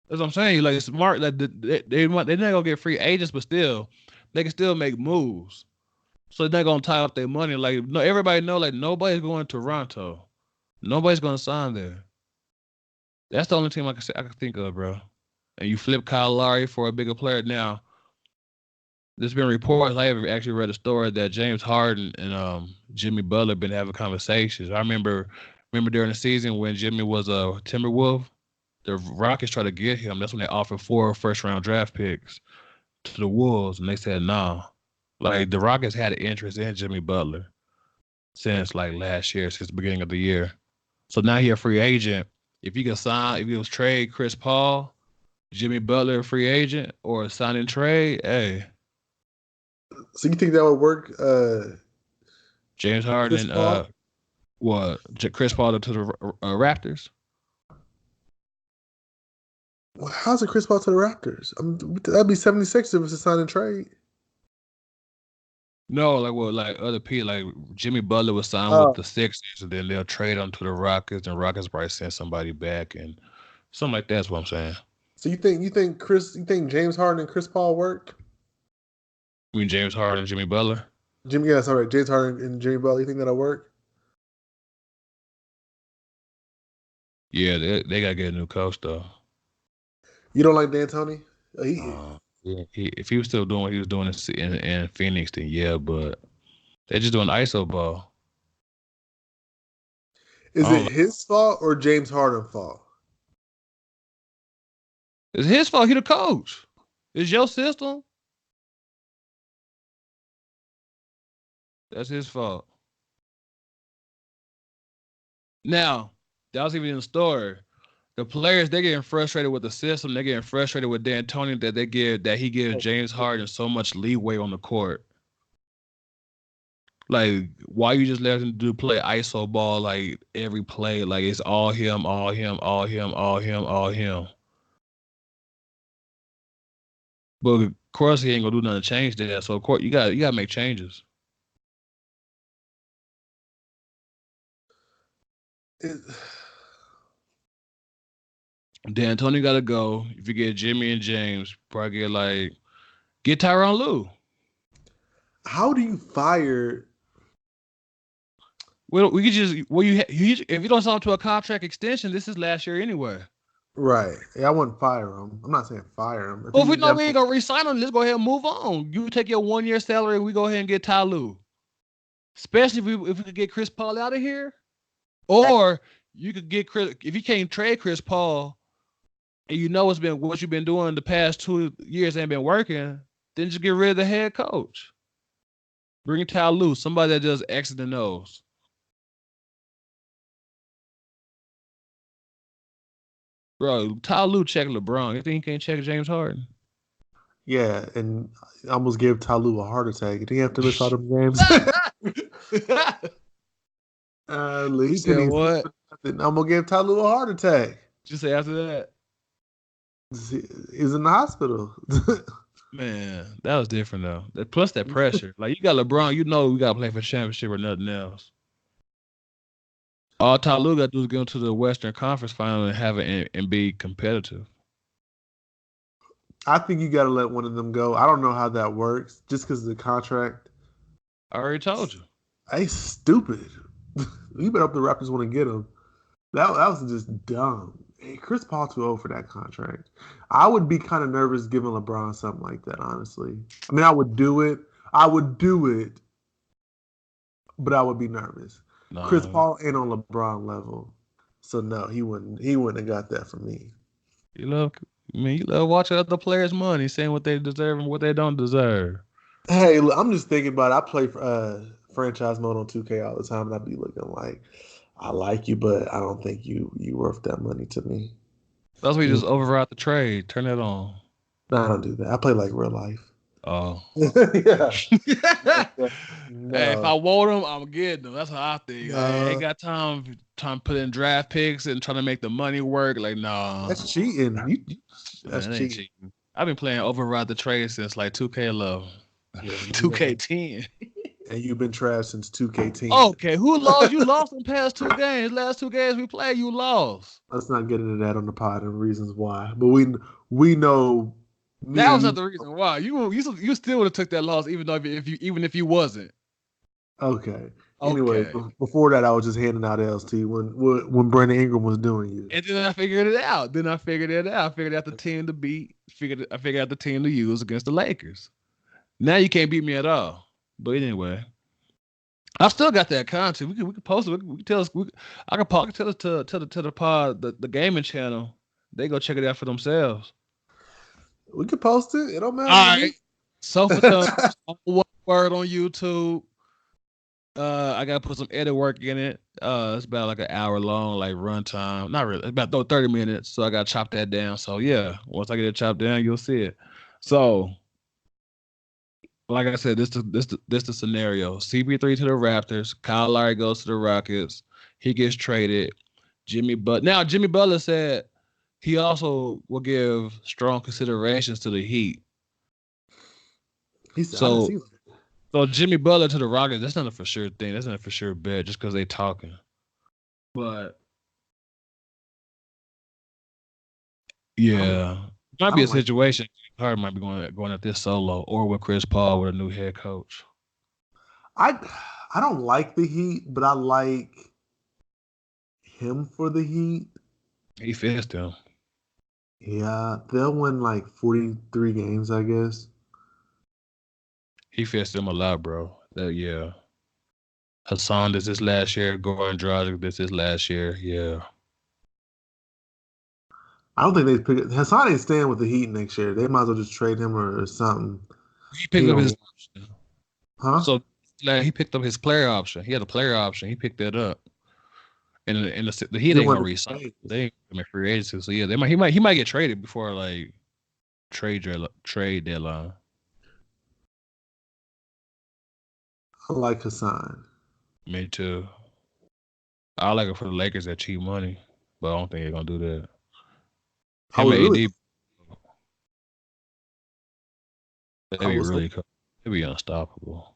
That's what I'm saying. Like it's smart. Like they're not gonna get free agents, but still, they can still make moves. So they're not gonna tie up their money. Like no, everybody know. Like nobody's going to Toronto. Nobody's gonna sign there. That's the only team I can think of, bro. And you flip Kyle Lowry for a bigger player. Now, there's been reports. I have actually read a story that James Harden and Jimmy Butler been having conversations. I remember during the season when Jimmy was a Timberwolf, the Rockets tried to get him. That's when they offered 4 first-round draft picks to the Wolves, and they said no. Like the Rockets had an interest in Jimmy Butler since like last year, since the beginning of the year. So now he a free agent. If you was trade Chris Paul, Jimmy Butler a free agent, or a sign and trade, hey, So you think that would work? James Chris Harden, Paul? Chris Paul to the Raptors. Well, how's it Chris Paul to the Raptors? That'd be 76 if it's a sign and trade. No, like other people, like Jimmy Butler was signed with Oh, the Sixers, and then they'll trade him to the Rockets, and Rockets probably send somebody back, and something like that's what I'm saying. so you think James Harden and Chris Paul work? I mean James Harden and Jimmy Butler. Yeah, sorry, James Harden and Jimmy Butler. You think that'll work? Yeah, they gotta get a new coach though. You don't like D'Antoni? Yeah, if he was still doing what he was doing in Phoenix, then yeah, but they're just doing ISO ball. Is I don't it like, his fault or James Harden's fault? it's his fault. He the coach. It's your system. That's his fault. Now, that was even in the story. The players, they're getting frustrated with the system. They're getting frustrated with D'Antoni that he gives James Harden so much leeway on the court. Like, why you just let him play ISO ball like every play? Like it's all him, all him, all him, all him, all him. But of course he ain't gonna do nothing to change that. So of course you gotta make changes. It, D'Antoni gotta go. If you get Jimmy and James, probably get Tyronn Lue. how do you fire? Well, we could just if you don't sign to a contract extension, this is last year anyway. Right. Yeah, I wouldn't fire him. I'm not saying fire him. I Well, think if we you know we definitely. ain't gonna re-sign him, let's go ahead and move on. You take your 1 year salary, we go ahead and get Ty Lue. Especially if we could get Chris Paul out of here. Or you could get Chris if you can't trade Chris Paul and you know what you've been doing the past 2 years ain't been working, then just get rid of the head coach. Bring Ty Lue, somebody that does X and O's. Bro, Ty Lue check LeBron. You think he can't check James Harden? Yeah, and I almost gave Tyloo a heart attack. Did he have to miss all them games? You He couldn't said even sleep what? for nothing. I'm gonna give Tyloo a heart attack. Just say after that. He's in the hospital. Man, that was different though. Plus that pressure. Like you got LeBron, you know we gotta play for championship or nothing else. All Ty Lue got to do is get into the Western Conference Final and have it and be competitive. I think you got to let one of them go. I don't know how that works, just because of the contract. I already told you. Hey, stupid. You better hope the Raptors want to get him. That was just dumb. Hey, Chris Paul too old for that contract. I would be kind of nervous giving LeBron something like that, honestly. I mean, I would do it. But I would be nervous. Chris No, Paul ain't on LeBron level. So no, he wouldn't have got that from me. You love, you love watching other players' money, saying what they deserve and what they don't deserve. Hey, look, I'm just thinking about it. I play franchise mode on 2K all the time, and I'd be looking like, I like you, but I don't think you worth that money to me. That's why you You, just override the trade. Turn it on. no, I don't do that. I play like real life. Oh. Yeah. Hey, if No. I want them, I'm getting them. That's how I think. I ain't No. got time to put in draft picks and trying to make the money work. Like, nah, That's cheating. That's man, it ain't cheating. cheating. I've been playing Override the Trade since like 2K11, Yeah, 2K10. and you've been trash since 2K10. Okay, who lost? You lost in past 2 games. Last 2 games we played, you lost. Let's not get into that on the pod and reasons why. But we know me That and was not you. the reason why. You still would have took that loss even though if you wasn't. Okay. Anyway, Okay. before that, I was just handing out L's to you when Brandon Ingram was doing you. And then I figured it out. I figured out the team to beat. I figured out the team to use against the Lakers. Now you can't beat me at all. But anyway, I still got that content. We can post it. We can tell us. I can tell it to the pod, the gaming channel. They go check it out for themselves. We could post it. It don't matter to All me. right. Sofa Thumbs. One word on YouTube. I gotta put some edit work in it. It's about like an hour long, like runtime. Not really. It's about 30 minutes. So I gotta chop that down. So yeah, once I get it chopped down, you'll see it. So, like I said, this the scenario. CP3 to the Raptors. Kyle Lowry goes to the Rockets. He gets traded. Jimmy Butler said he also will give strong considerations to the Heat. He said, I didn't So see that. so Jimmy Butler to the Rockets, that's not a for sure thing. That's not a for sure bet just because they talking. But yeah, it might I be a don't like. situation. Harden might be going at this solo, or with Chris Paul with a new head coach. I I don't like the Heat, but I like him for the Heat. He fits them. Yeah, they'll win like 43 games, I guess. He fits them a lot, bro. Yeah. Hassan this is last year. Goran Dragic this is last year. Yeah. I don't think they pick Hassan ain't staying with the Heat next year. They might as well just trade him or something. He He picked up his don't, option. huh? So like, he picked up his player option. He had a player option. He picked that up. And the Heat They ain't want gonna to resign. trade. They ain't gonna free agency. So yeah, he might get traded before like trade deadline. I like Hassan. Me too. I like it for the Lakers at cheap money, but I don't think they're gonna do that. I Him would and really. AD, they I be was really they be unstoppable.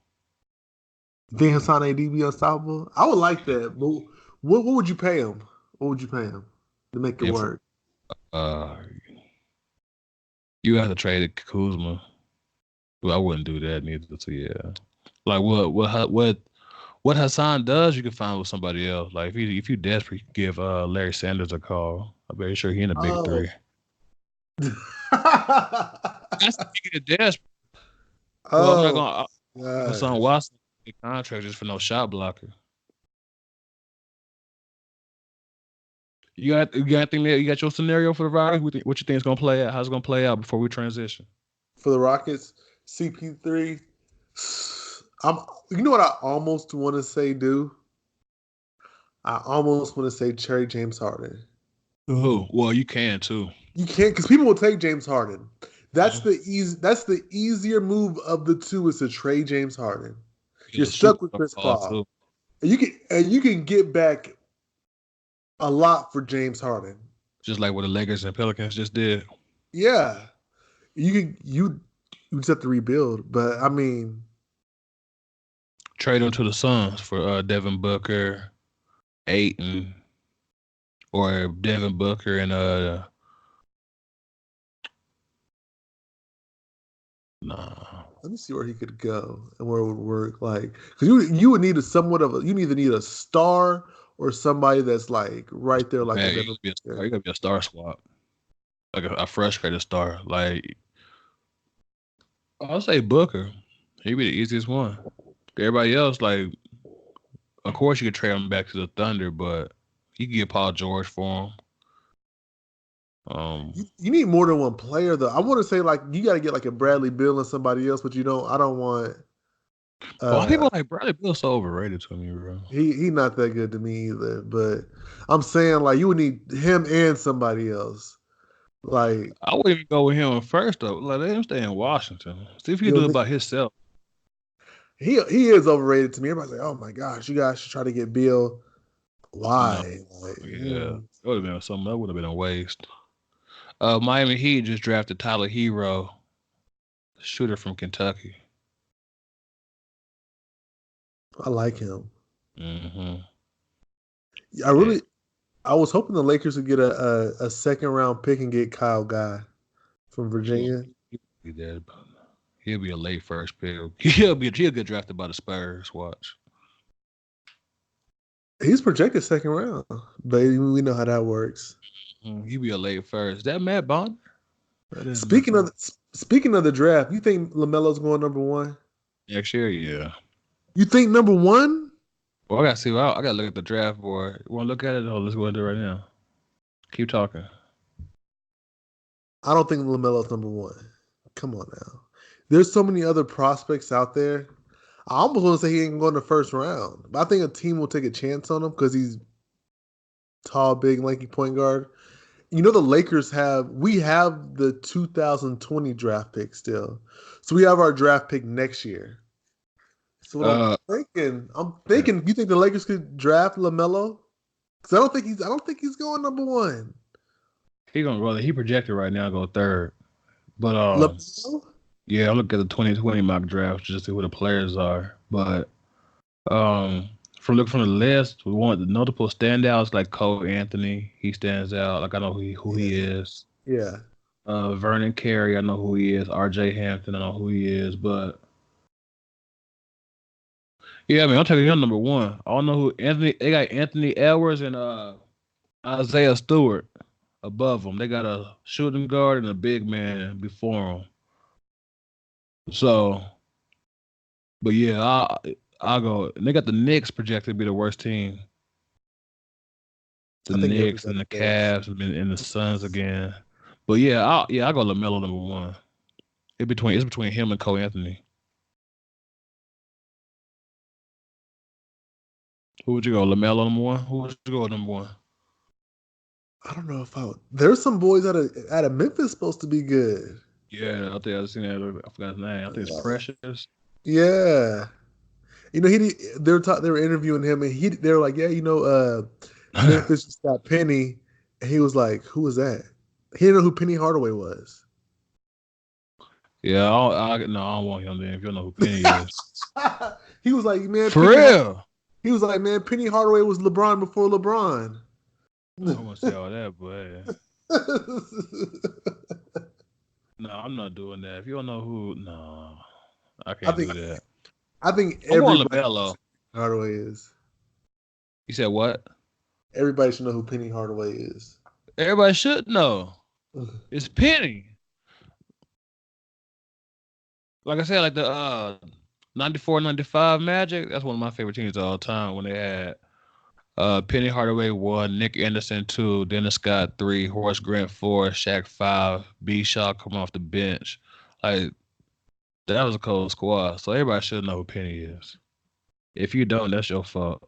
think Hassan AD be unstoppable. I would like that, but what would you pay him? What would you pay him to make it If work? uh you have to trade Kuzma, well, I wouldn't do that neither. So yeah, like what Hassan does, you can find with somebody else. Like if you desperate, you can give Larry Sanders a call. I'm very sure he in the big Oh. three. That's the desperate. Well, I'm not Oh, gonna Hassan gosh. Watson big contract just for no shot blocker. You got anything there? You got your scenario for the Rockets? What you think is gonna play out? How's it gonna play out before we transition? For the Rockets, CP3. I'm. You know what I almost want to say, do? I almost want to say Cherry James Harden. Who? Well, you can too. You can't because people will take James Harden. That's Uh-huh. the easy. That's the easier move of the two is to trade James Harden. Get You're a stuck with superstar Chris call Paul. too. And you can get back a lot for James Harden. Just like what the Lakers and Pelicans just did. Yeah, you just have to rebuild. But I mean, Trade him to the Suns for Devin Booker, Ayton, or Devin Booker and nah. let me see where he could go and where it would work. Like, because you would need you either need a star or somebody that's like right there, like a Man, Devin Booker. you gotta be a star swap. Like a frustrated star. Like I'll say Booker. He'd be the easiest one. Everybody else, like, of course you could trade him back to the Thunder, but You can get Paul George for him. You need more than one player though. I want to say like you got to get like a Bradley Beal and somebody else, but you don't. I don't want. Why people like Bradley Beal's so overrated to me, bro? He not that good to me either. But I'm saying like you would need him and somebody else. Like I wouldn't even go with him first though. Like let him stay in Washington. See if he you can do know, it by himself. he is overrated to me. Everybody's like, oh my gosh, you guys should try to get Beal. No, Why? Like, yeah, it would have been something. That would have been a waste. Miami Heat just drafted Tyler Hero, shooter from Kentucky. I like him. Mm-hmm. I was hoping the Lakers would get a second round pick and get Kyle Guy from Virginia. He'll be there, but he'll be a late first pick. He'll get drafted by the Spurs. Watch. He's projected second round, but we know how that works. He'll be a late first. Is that Matt Bond? Speaking of the draft, you think LaMelo's going number one? Next year, yeah. You think number one? Well, I gotta see. I gotta look at the draft board. You want to look at it? Oh, let's go into it right now. Keep talking. I don't think LaMelo's number one. Come on now. There's so many other prospects out there. I almost want to say he ain't going in the first round, but I think a team will take a chance on him because he's tall, big, lanky point guard. You know the Lakers we have the 2020 draft pick still, so we have our draft pick next year. So what I'm thinking, you think the Lakers could draft LaMelo? Because I don't think he's going number one. He gonna go. He projected right now go third, but LaMelo? yeah, I'm looking at the 2020 mock draft just to see who the players are. But from the list, we want the notable standouts like Cole Anthony. He stands out. Like I know who he is. Yeah. Vernon Carey, I know who he is. R.J. Hampton, I know who he is. But yeah, I mean, I'm taking him number one. I don't know who Anthony. They got Anthony Edwards and Isaiah Stewart above them. They got a shooting guard and a big man before them. So, but yeah, I'll go. And they got the Knicks projected to be the worst team. The Knicks and the Cavs and the Suns again. But yeah, I'll go LaMelo number one. It's between him and Cole Anthony. Who would you go? LaMelo number one? Who would you go number one? I don't know if there's some boys out of Memphis supposed to be good. Yeah, I think I've seen that. I forgot his name. I think it's Precious. Yeah. You know, they were interviewing him and they were like, yeah, you know, Memphis just got Penny, and he was like, who was that? He didn't know who Penny Hardaway was. Yeah, I don't want him then if you don't know who Penny is. He was like, man, for real. He was like, man, Penny Hardaway was LeBron before LeBron. I want to say all that, but no, I'm not doing that. If you don't know who, no, I can't do that. I think everybody Hardaway is. You said what? Everybody should know who Penny Hardaway is. Everybody should know. It's Penny. Like I said, like the 94-95 Magic, that's one of my favorite teams of all time when they had Penny Hardaway 1, Nick Anderson 2, Dennis Scott 3, Horace Grant 4, Shaq 5, B. Shaw coming off the bench. Like, that was a cold squad. So everybody should know who Penny is. If you don't, that's your fault.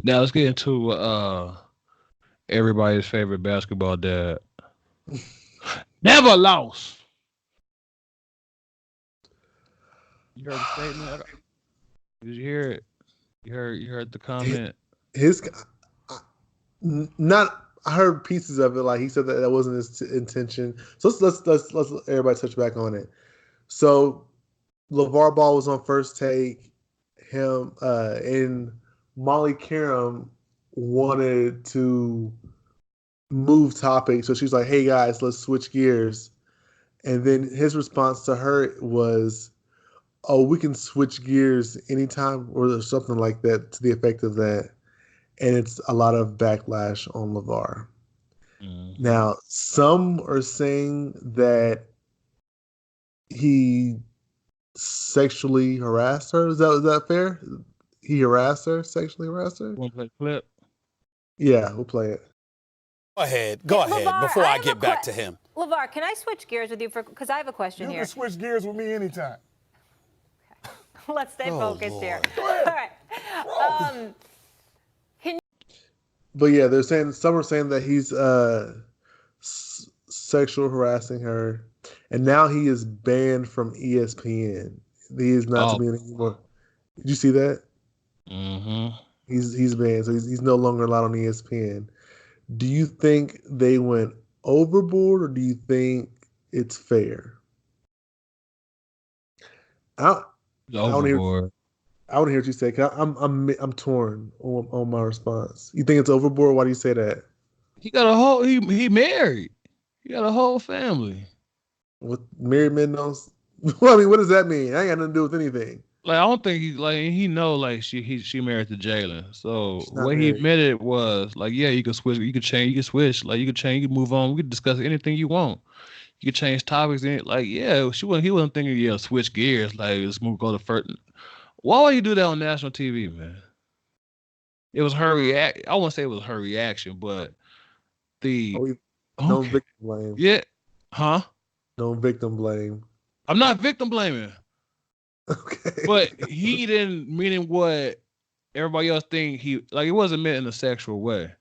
Now let's get into everybody's favorite basketball dad. Never lost. You heard the statement? Did you hear it? You heard the comment? I heard pieces of it. Like he said that wasn't his intention. So let's everybody touch back on it. So LeVar Ball was on First Take. Him and Molly Karam wanted to move topics. So she's like, hey guys, let's switch gears. And then his response to her was, oh, we can switch gears anytime, or something like that, to the effect of that. And it's a lot of backlash on LeVar. Mm-hmm. Now, some are saying that he sexually harassed her. Is that fair? he harassed her, sexually harassed her. Want to play the clip? Yeah, we'll play it. Go ahead, LeVar, before I get back to him. LeVar, can I switch gears with you because I have a question here. You can switch gears with me anytime. Let's stay focused here. Go ahead. All right. But yeah, some are saying that he's sexual harassing her, and now he is banned from ESPN. He is not to be in anymore. Did you see that? Mm-hmm. He's banned, so he's no longer allowed on ESPN. Do you think they went overboard, or do you think it's fair? Overboard. I want to hear what you say. Cause I'm torn on my response. You think it's overboard? Why do you say that? He got a whole. He married. He got a whole family. With married men don't. Well, I mean, what does that mean? I ain't got nothing to do with anything. Like, I don't think he know, like, she married to Jalen. So what he meant it was like, yeah, you can switch, you can change, you can switch, like, you can change, you can move on, we can discuss anything you want. You can change topics and like, yeah, he wasn't thinking, yeah, switch gears, like, let's go to first. Why would you do that on national TV, man? It was her react. I won't say it was her reaction, but No victim blame. Yeah. Huh? No victim blame. I'm not victim blaming. Okay. But he didn't mean it what everybody else think it wasn't meant in a sexual way.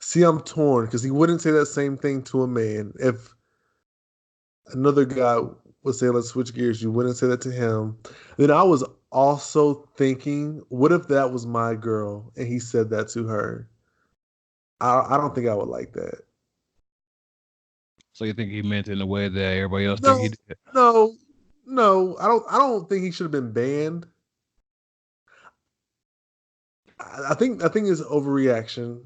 See, I'm torn because he wouldn't say that same thing to a man. If another guy would say, let's switch gears, you wouldn't say that to him. Then I was also thinking, what if that was my girl and he said that to her? I don't think I would like that. So you think he meant it in a way that everybody else No, think he did? No. I don't think he should have been banned. I think it's overreaction.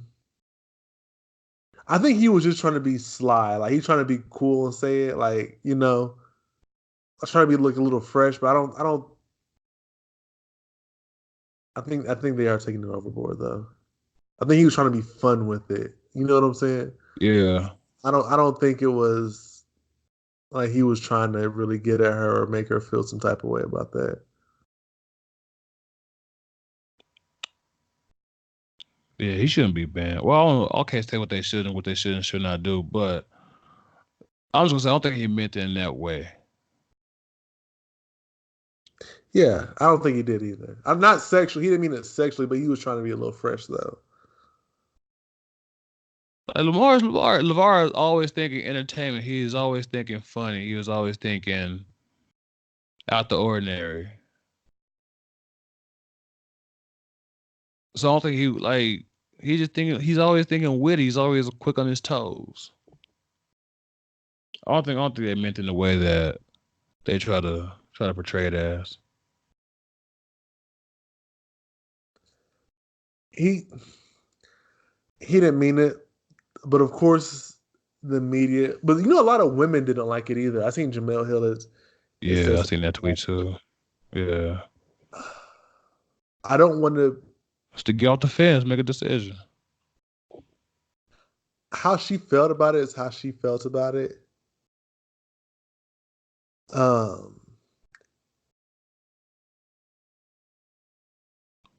I think he was just trying to be sly. Like, he's trying to be cool and say it. Like, I was trying to look a little fresh, but I think they are taking it overboard though. I think he was trying to be fun with it. You know what I'm saying? Yeah. I don't think it was like he was trying to really get at her or make her feel some type of way about that. Yeah, he shouldn't be banned. Well, I can't say what they should and should not do, but I was gonna say I don't think he meant it in that way. Yeah, I don't think he did either. I'm not sexual. He didn't mean it sexually, but he was trying to be a little fresh though. Like LeVar is always thinking entertainment. He is always thinking funny. He was always thinking out the ordinary. So I don't think he's always thinking witty. He's always quick on his toes. I don't think they meant in the way that they try to portray it as. He didn't mean it, but of course the media. But a lot of women didn't like it either. I seen Jamel Hill. Yeah, I seen that tweet too. Yeah. I don't want to. It's to get off the fence, make a decision. How she felt about it is how she felt about it.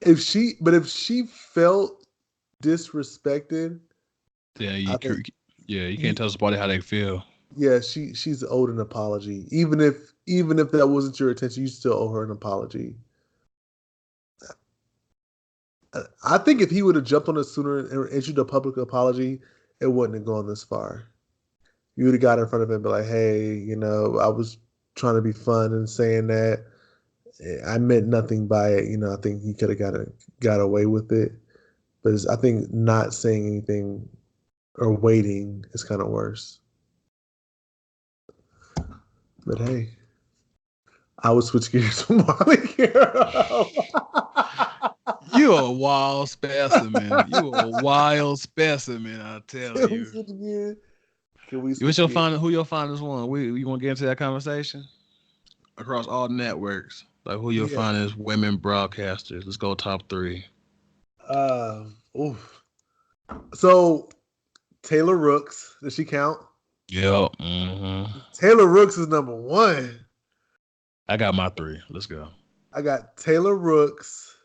If she felt disrespected, Yeah, you can't tell somebody how they feel. Yeah, she's owed an apology. Even if that wasn't your intention, you still owe her an apology. I think if he would have jumped on it sooner and issued a public apology, it wouldn't have gone this far. You would have got in front of him and be like, hey, I was trying to be fun and saying that. I meant nothing by it. I think he could have got away with it. But I think not saying anything or waiting is kind of worse. But hey, I would switch gears to Marley Girl. You a wild specimen. You a wild specimen, I tell Can we you. switch gears? Who your finest one? We want to get into that conversation across all networks. Like, who your finest women broadcasters? Let's go top 3. So Taylor Rooks, does she count? Yeah. Mm-hmm. Taylor Rooks is number 1. I got my 3. Let's go. I got Taylor Rooks.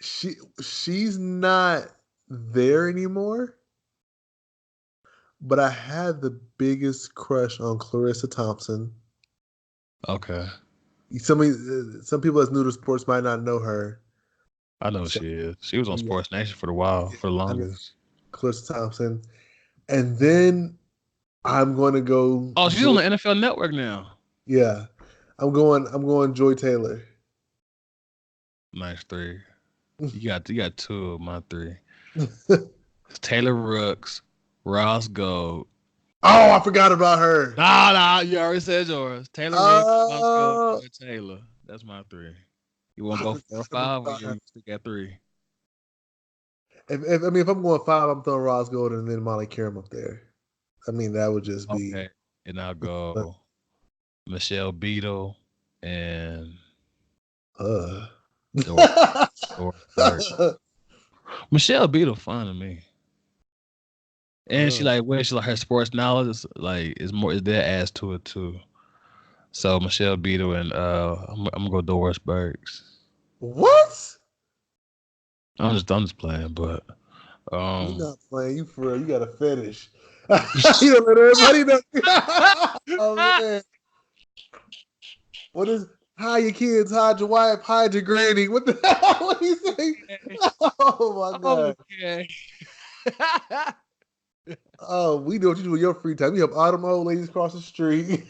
She's not there anymore. But I had the biggest crush on Clarissa Thompson. Okay. Some people that's new to sports might not know her. I know So, she is. She was on yeah. Sports Nation for the longest. Clarissa Thompson. And then I'm going to go. Oh, she's on the NFL Network now. Yeah. I'm going Joy Taylor. Nice three. You got two of my three. Taylor Rooks, Ross Gold. Oh, I forgot about her. Nah, you already said yours. Taylor Rooks, Ross Gold, Joy Taylor. That's my three. You want to go 4 or 5, or you stick at 3? If I'm going 5, I'm throwing Ross Gold and then Molly Karam up there. I mean, that would just be. Okay. And I'll go Michelle Beadle and Michelle Beadle fun to me. And she like her sports knowledge is there adds to it too. So Michelle Beadle and I'm gonna go Doris Burks. What? I'm just playing, but you're not playing. You for real? You got a fetish. You don't let everybody know. Oh man. What is hide your kids, hide your wife, hide your granny? What the hell? What do you say? Oh my god. Okay. Oh, we know what you do with your free time. You have all them old ladies across the street.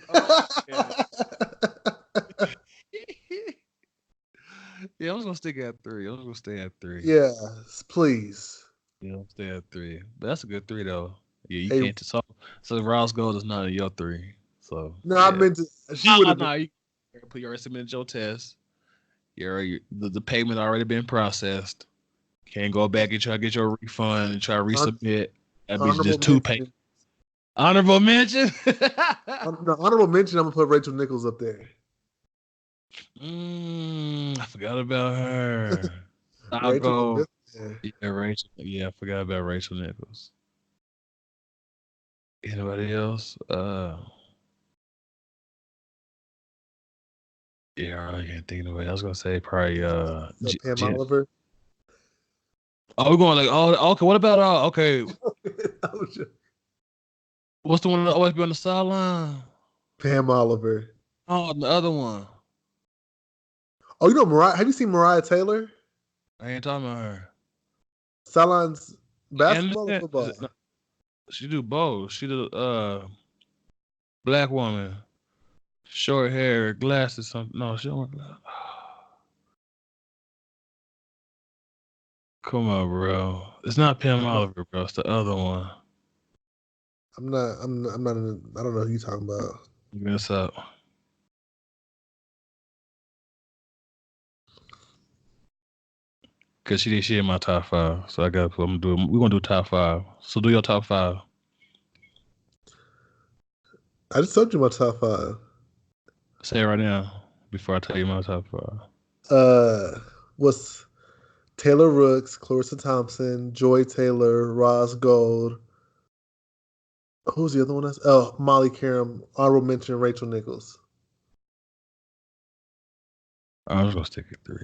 Yeah, I'm just gonna stick at 3. I'm just gonna stay at 3. Yeah, please. Yeah, I'm stay at 3. But that's a good 3 though. Yeah, you can't. So Ross Gold is not in your 3. So no, yeah. I meant to. She would have. You put your submit your test. The payment already been processed. Can't go back and try to get your refund and try to resubmit. That'd be just 2 payments. Honorable mention. Honorable mention. I'm gonna put Rachel Nichols up there. I forgot about her. I'll go. Yeah, Rachel. Yeah, I forgot about Rachel Nichols. Anybody else? Yeah, I can't think of it. I was gonna say probably Pam Oliver. Oh, we're going like okay. What about okay? What's the one that always be on the sideline? Pam Oliver. Oh, the other one. Oh, you know Mariah? Have you seen Mariah Taylor? I ain't talking about her. Sidelines basketball or football? No, she do both. She the black woman, short hair, glasses. Something. No, she don't wear glasses. Come on, bro. It's not Pam Oliver, bro. It's the other one. I'm not. I don't know who you talking about. Look this up. Cause she in my top 5, so we're gonna do top 5. So do your top 5. I just told you my top 5. Say it right now before I tell you my top 5. What's Taylor Rooks, Clarissa Thompson, Joy Taylor, Ross Gold. Who's the other one? Molly Karam. Honorable mention Rachel Nichols. I'm just gonna stick at 3.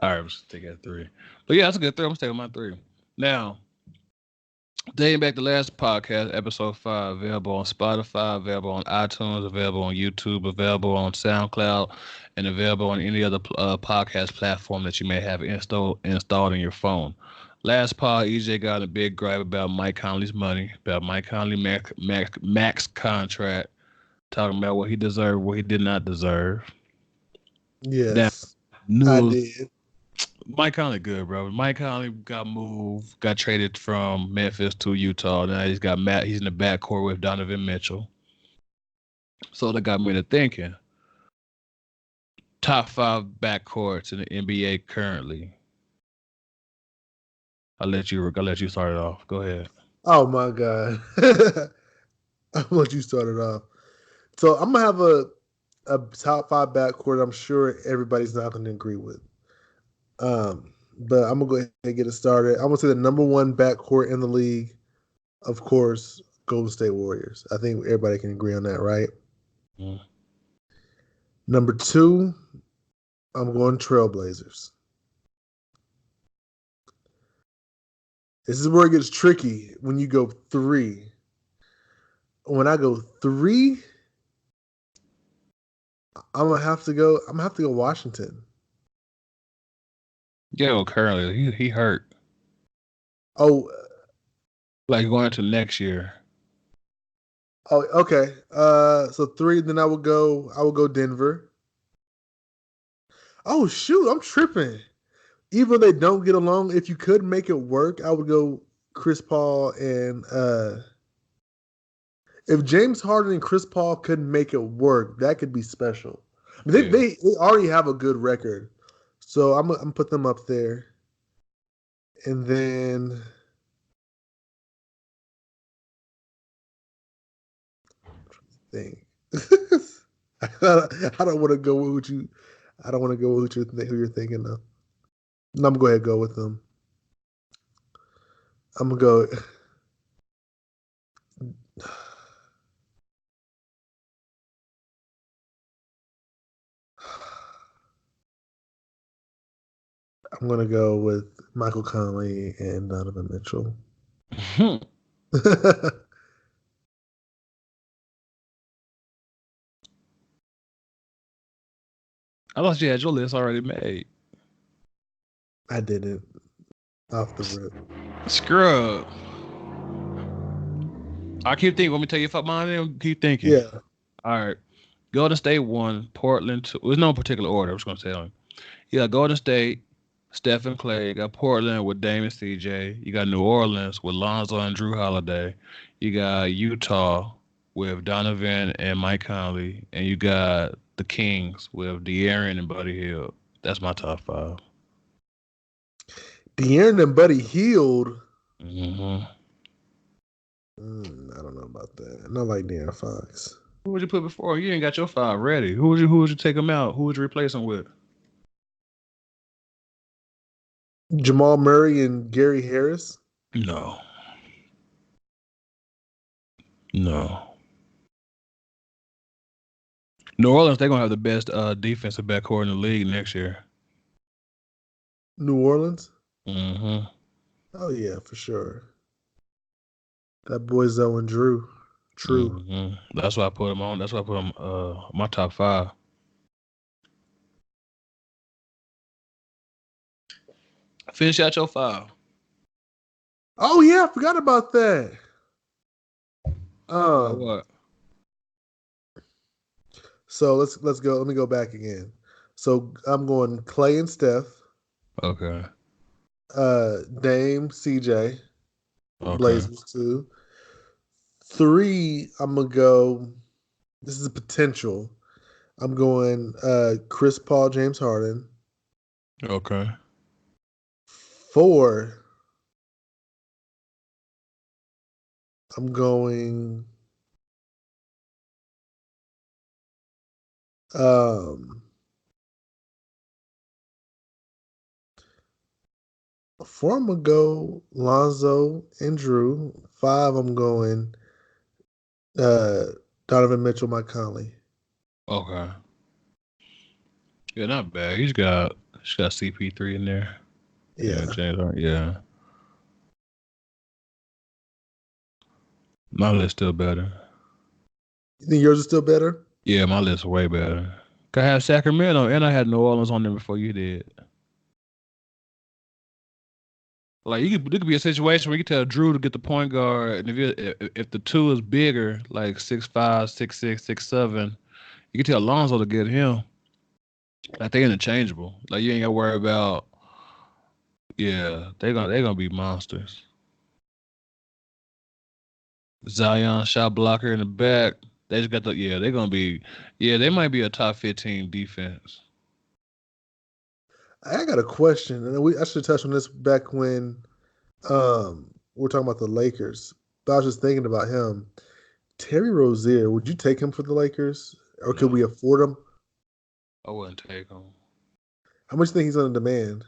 All right, I'm just stick at 3. But yeah, that's a good 3. I'm sticking my 3. Now, dating back to last podcast, episode 5, available on Spotify, available on iTunes, available on YouTube, available on SoundCloud, and available on any other podcast platform that you may have installed in your phone. Last pod, EJ got a big gripe about Mike Conley's money, about Mike Conley max contract, talking about what he deserved, what he did not deserve. Yes, I did. Mike Conley good, bro. Mike Conley got traded from Memphis to Utah. Now he's in the backcourt with Donovan Mitchell. So that got me to thinking. Top 5 backcourts in the NBA currently. I'll let you start it off. Go ahead. Oh my God. I want you started off. So I'm gonna have a top 5 backcourt I'm sure everybody's not gonna agree with. But I'm gonna go ahead and get it started. I'm gonna say the number 1 backcourt in the league, of course, Golden State Warriors. I think everybody can agree on that, right? Mm. Number 2, I'm going Trailblazers. This is where it gets tricky when you go 3. When I go 3, I'm gonna have to go Washington. Yo, Curly, he hurt. Oh, Like going into next year. Okay. So 3, then I will go Denver. Oh shoot, I'm tripping. Even though they don't get along, if you could make it work, I would go Chris Paul and if James Harden and Chris Paul could make it work, that could be special. I mean, they already have a good record, so I'm gonna put them up there. And then think I don't want to go with you. I don't want to go with who you're thinking of. I'm gonna go ahead and go with them. I'm gonna go. I'm gonna go with Michael Conley and Donovan Mitchell. I thought you had your list already made. I didn't. Off the rip. Scrub. I keep thinking. Want me to tell you if mine? Keep thinking. Yeah. All right. Golden State 1, Portland 2. There's no particular order. I'm just gonna tell him. You got Golden State, Stephen Clay. You got Portland with Dame and CJ. You got New Orleans with Lonzo and Drew Holiday. You got Utah with Donovan and Mike Conley, and you got the Kings with De'Aaron and Buddy Hield. That's my top 5. De'Aaron and Buddy Hield. Mm-hmm. I don't know about that. Not like De'Aaron Fox. Who would you put before? You ain't got your 5 ready. Who would you take them out? Who would you replace them with? Jamal Murray and Gary Harris. No. New Orleans, they're gonna have the best defensive backcourt in the league next year. New Orleans. Mm-hmm. Oh yeah, for sure. That boy Zoe and Drew. True. Mm-hmm. That's why I put them on. That's why I put them my top 5. Finish out your 5. Oh yeah, I forgot about that. What? So let's go. Let me go back again. So I'm going Clay and Steph. Okay. Dame, CJ. Okay. Blazers 2. 3, I'm gonna go. This is a potential. I'm going Chris Paul, James Harden. Okay. 4, I'm going 4, I'm gonna go Lonzo and Drew. 5, I'm going Donovan Mitchell, Mike Conley. Okay. Yeah, not bad. He's got CP3 in there. Yeah. James Harden. Yeah. My list still better. You think yours is still better? Yeah, my list way better. I have Sacramento, and I had New Orleans on there before you did. Like there could be a situation where you can tell Drew to get the point guard, and if the 2 is bigger, like 6'5", 6'6", 6'7", you can tell Lonzo to get him. Like they're interchangeable. Like you ain't got to worry about. Yeah, they're gonna be monsters. Zion shot blocker in the back. They just got they're gonna be. Yeah, they might be a top 15 defense. I got a question, and I should touch on this back when we're talking about the Lakers. But I was just thinking about him. Terry Rozier, would you take him for the Lakers, or could we afford him? I wouldn't take him. How much do you think he's going to demand?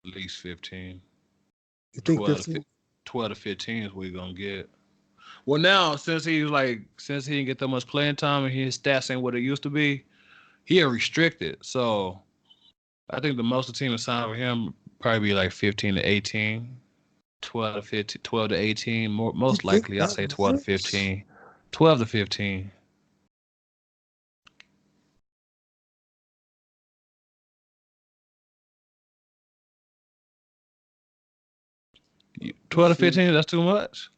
At least 15. You think 15? 12 to 15 is what you're gonna get. Well, now since he didn't get that much playing time and his stats ain't what it used to be, he are restricted. So I think the most the team is signed for him probably be like 15 to 18, 12 to 15, 12 to 18. You Most think likely, I that say 12 to much? 15, 12 to 15. Let me 12 to see. 15, that's too much.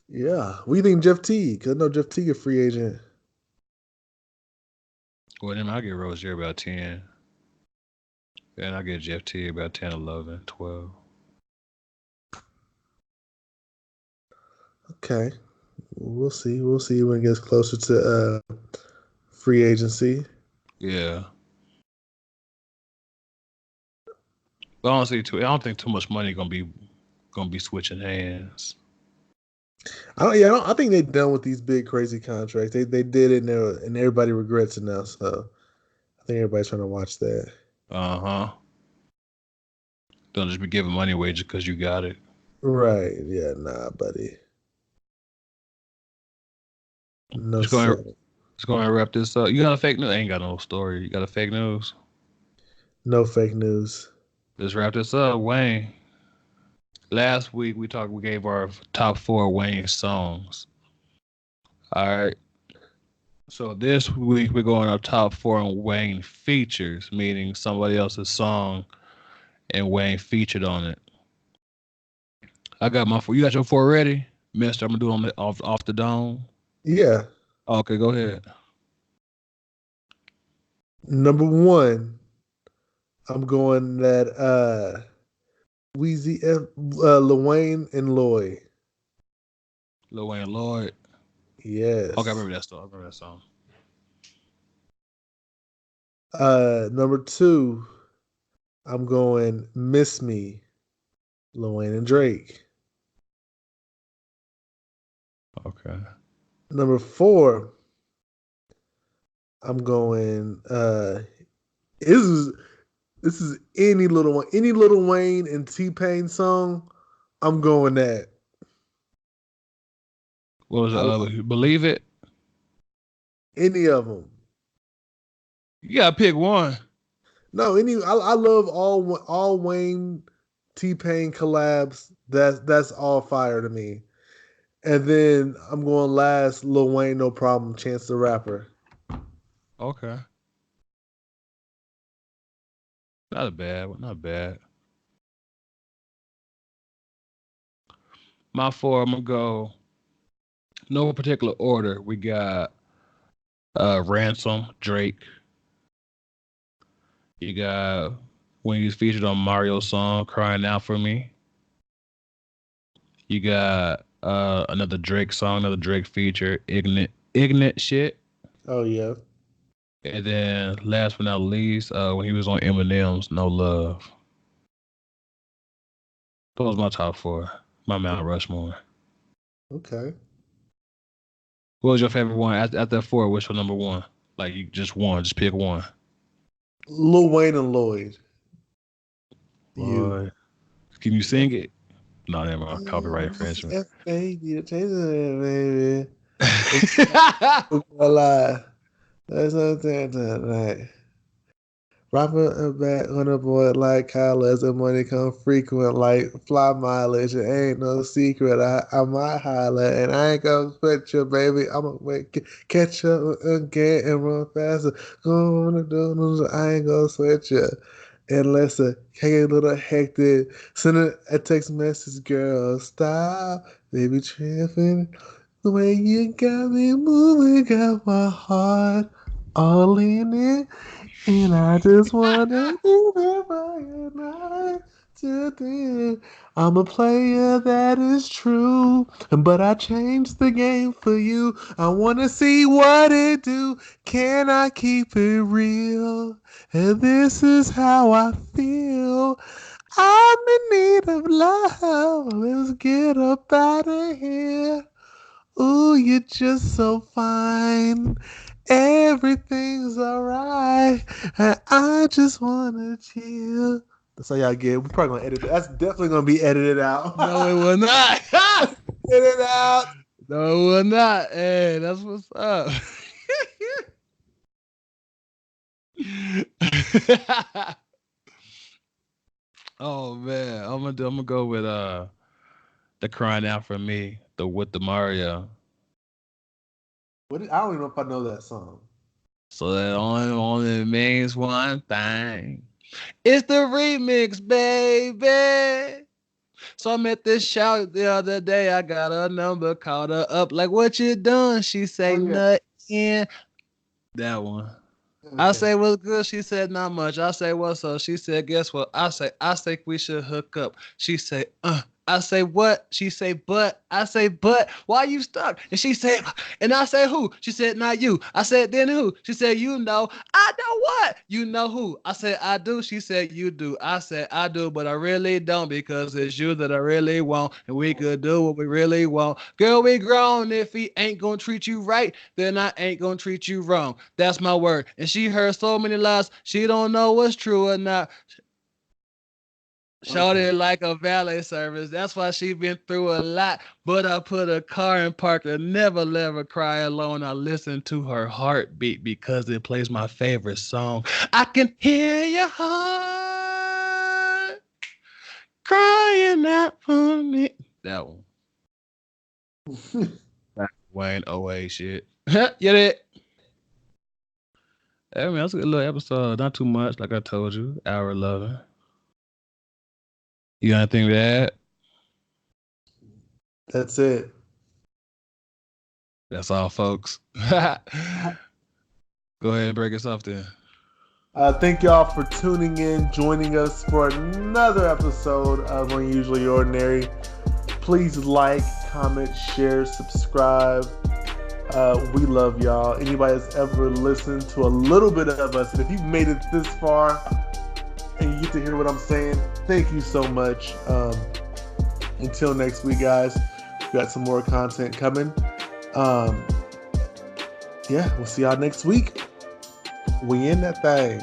Yeah. What do you think Jeff Teague? Because I know Jeff Teague a free agent. Well, then I get Rozier about 10. And I get Jeff T about 10, 11, 12. Okay. We'll see. We'll see when it gets closer to free agency. Yeah. But I don't think too much money gonna be switching hands. I think they're done with these big crazy contracts. They did it and everybody regrets it now. So I think everybody's trying to watch that. Uh-huh. Don't just be giving money away just because you got it. Right. Yeah, nah, buddy. No Just going sir. just going to wrap this up. You got a fake news? I ain't got no story. You got a fake news? No fake news. Let's wrap this up. Wayne. Last week we gave our top 4 Wayne songs. All right. So this week we're going our top 4 on Wayne features, meaning somebody else's song and Wayne featured on it. I got my 4. You got your 4 ready, Mister? I'm gonna do it off the dome. Yeah. Okay, go ahead. Number 1, I'm going that Weezy Lil Wayne and Lloyd. Lil Wayne Lloyd. Yes. Okay, I remember that song. Number 2, I'm going Miss Me, Lil Wayne and Drake. Okay. Number 4, I'm going this is any Little Wayne and T-Pain song, I'm going that. What was I love it? Believe It? any of them. You gotta pick one. No, I love all Wayne T-Pain collabs. That's all fire to me. And then I'm going last, Lil Wayne, No Problem, Chance the Rapper. Okay. Not bad. My 4, I'm gonna go no particular order. We got Ransom, Drake. You got when he's featured on Mario's song, Crying Out for Me. You got another Drake song, another Drake feature, Ignorant Shit. Oh yeah. And then last but not least, when he was on Eminem's No Love. Those my top 4. My Mount Rushmore. Okay. What was your favorite one? After 4, what's your number 1? Like you just pick one. Lil Wayne and Lloyd. You. Boy. Can you sing it? No, never mind. Copyright infringement. Baby, change it, baby. A lie. That's not that tonight. Rapping back on a boy like Kyle as the money come frequent like fly mileage. It ain't no secret. I might holler and I ain't gonna quit you, baby. I'ma catch up again and run faster. Go on the donuts. I ain't gonna sweat you. Unless it can get a little hectic. Send a text message, girl. Stop. Baby tripping. The way you got me moving got my heart all in it. And I just wanna remember your night today. I'm a player that is true, but I changed the game for you. I wanna see what it do. Can I keep it real? And this is how I feel. I'm in need of love. Let's get up out of here. Ooh, you're just so fine. Everything's alright. And I just wanna chill. That's all y'all get. We're probably gonna edit that. That's definitely gonna be edited out. No, it will not. Edit it out. No, we're not. Hey, that's what's up. Oh man, I'm gonna go with the crying out for me, the Mario. I don't even know if I know that song. So that only means one thing. It's the remix, baby. So I met this shout the other day. I got a number, called her up. Like, what you doing? She say, Oh, yeah. nothing. That one. I Okay. say, what's good? She said, not much. I say, what's up? She said, guess what? I say we should hook up. She say, I say, what? She say, but. I say, but. Why you stuck? And she said, and I say, who? She said, not you. I said, then who? She said, you know. I know what? You know who? I said, I do. She said, you do. I said, I do, but I really don't because it's you that I really want. And we could do what we really want. Girl, we grown. If he ain't gonna treat you right, then I ain't gonna treat you wrong. That's my word. And she heard so many lies, she don't know what's true or not. Shorty like a valet service. That's why she been through a lot. But I put a car in park and never let her cry alone. I listen to her heartbeat because it plays my favorite song. I can hear your heart crying out for me. That one. Wayne 08 shit. Get it? Hey, man, that's a good little episode. Not too much, like I told you. Hour 11. You got anything to add? That's it. That's all, folks. Go ahead and break us off then. Thank y'all for tuning in, joining us for another episode of Unusually Ordinary. Please like, comment, share, subscribe. We love y'all. Anybody that's ever listened to a little bit of us, and if you've made it this far and you get to hear what I'm saying, thank you so much. Until next week, guys, we got some more content coming. Yeah, we'll see y'all next week. We in that thing.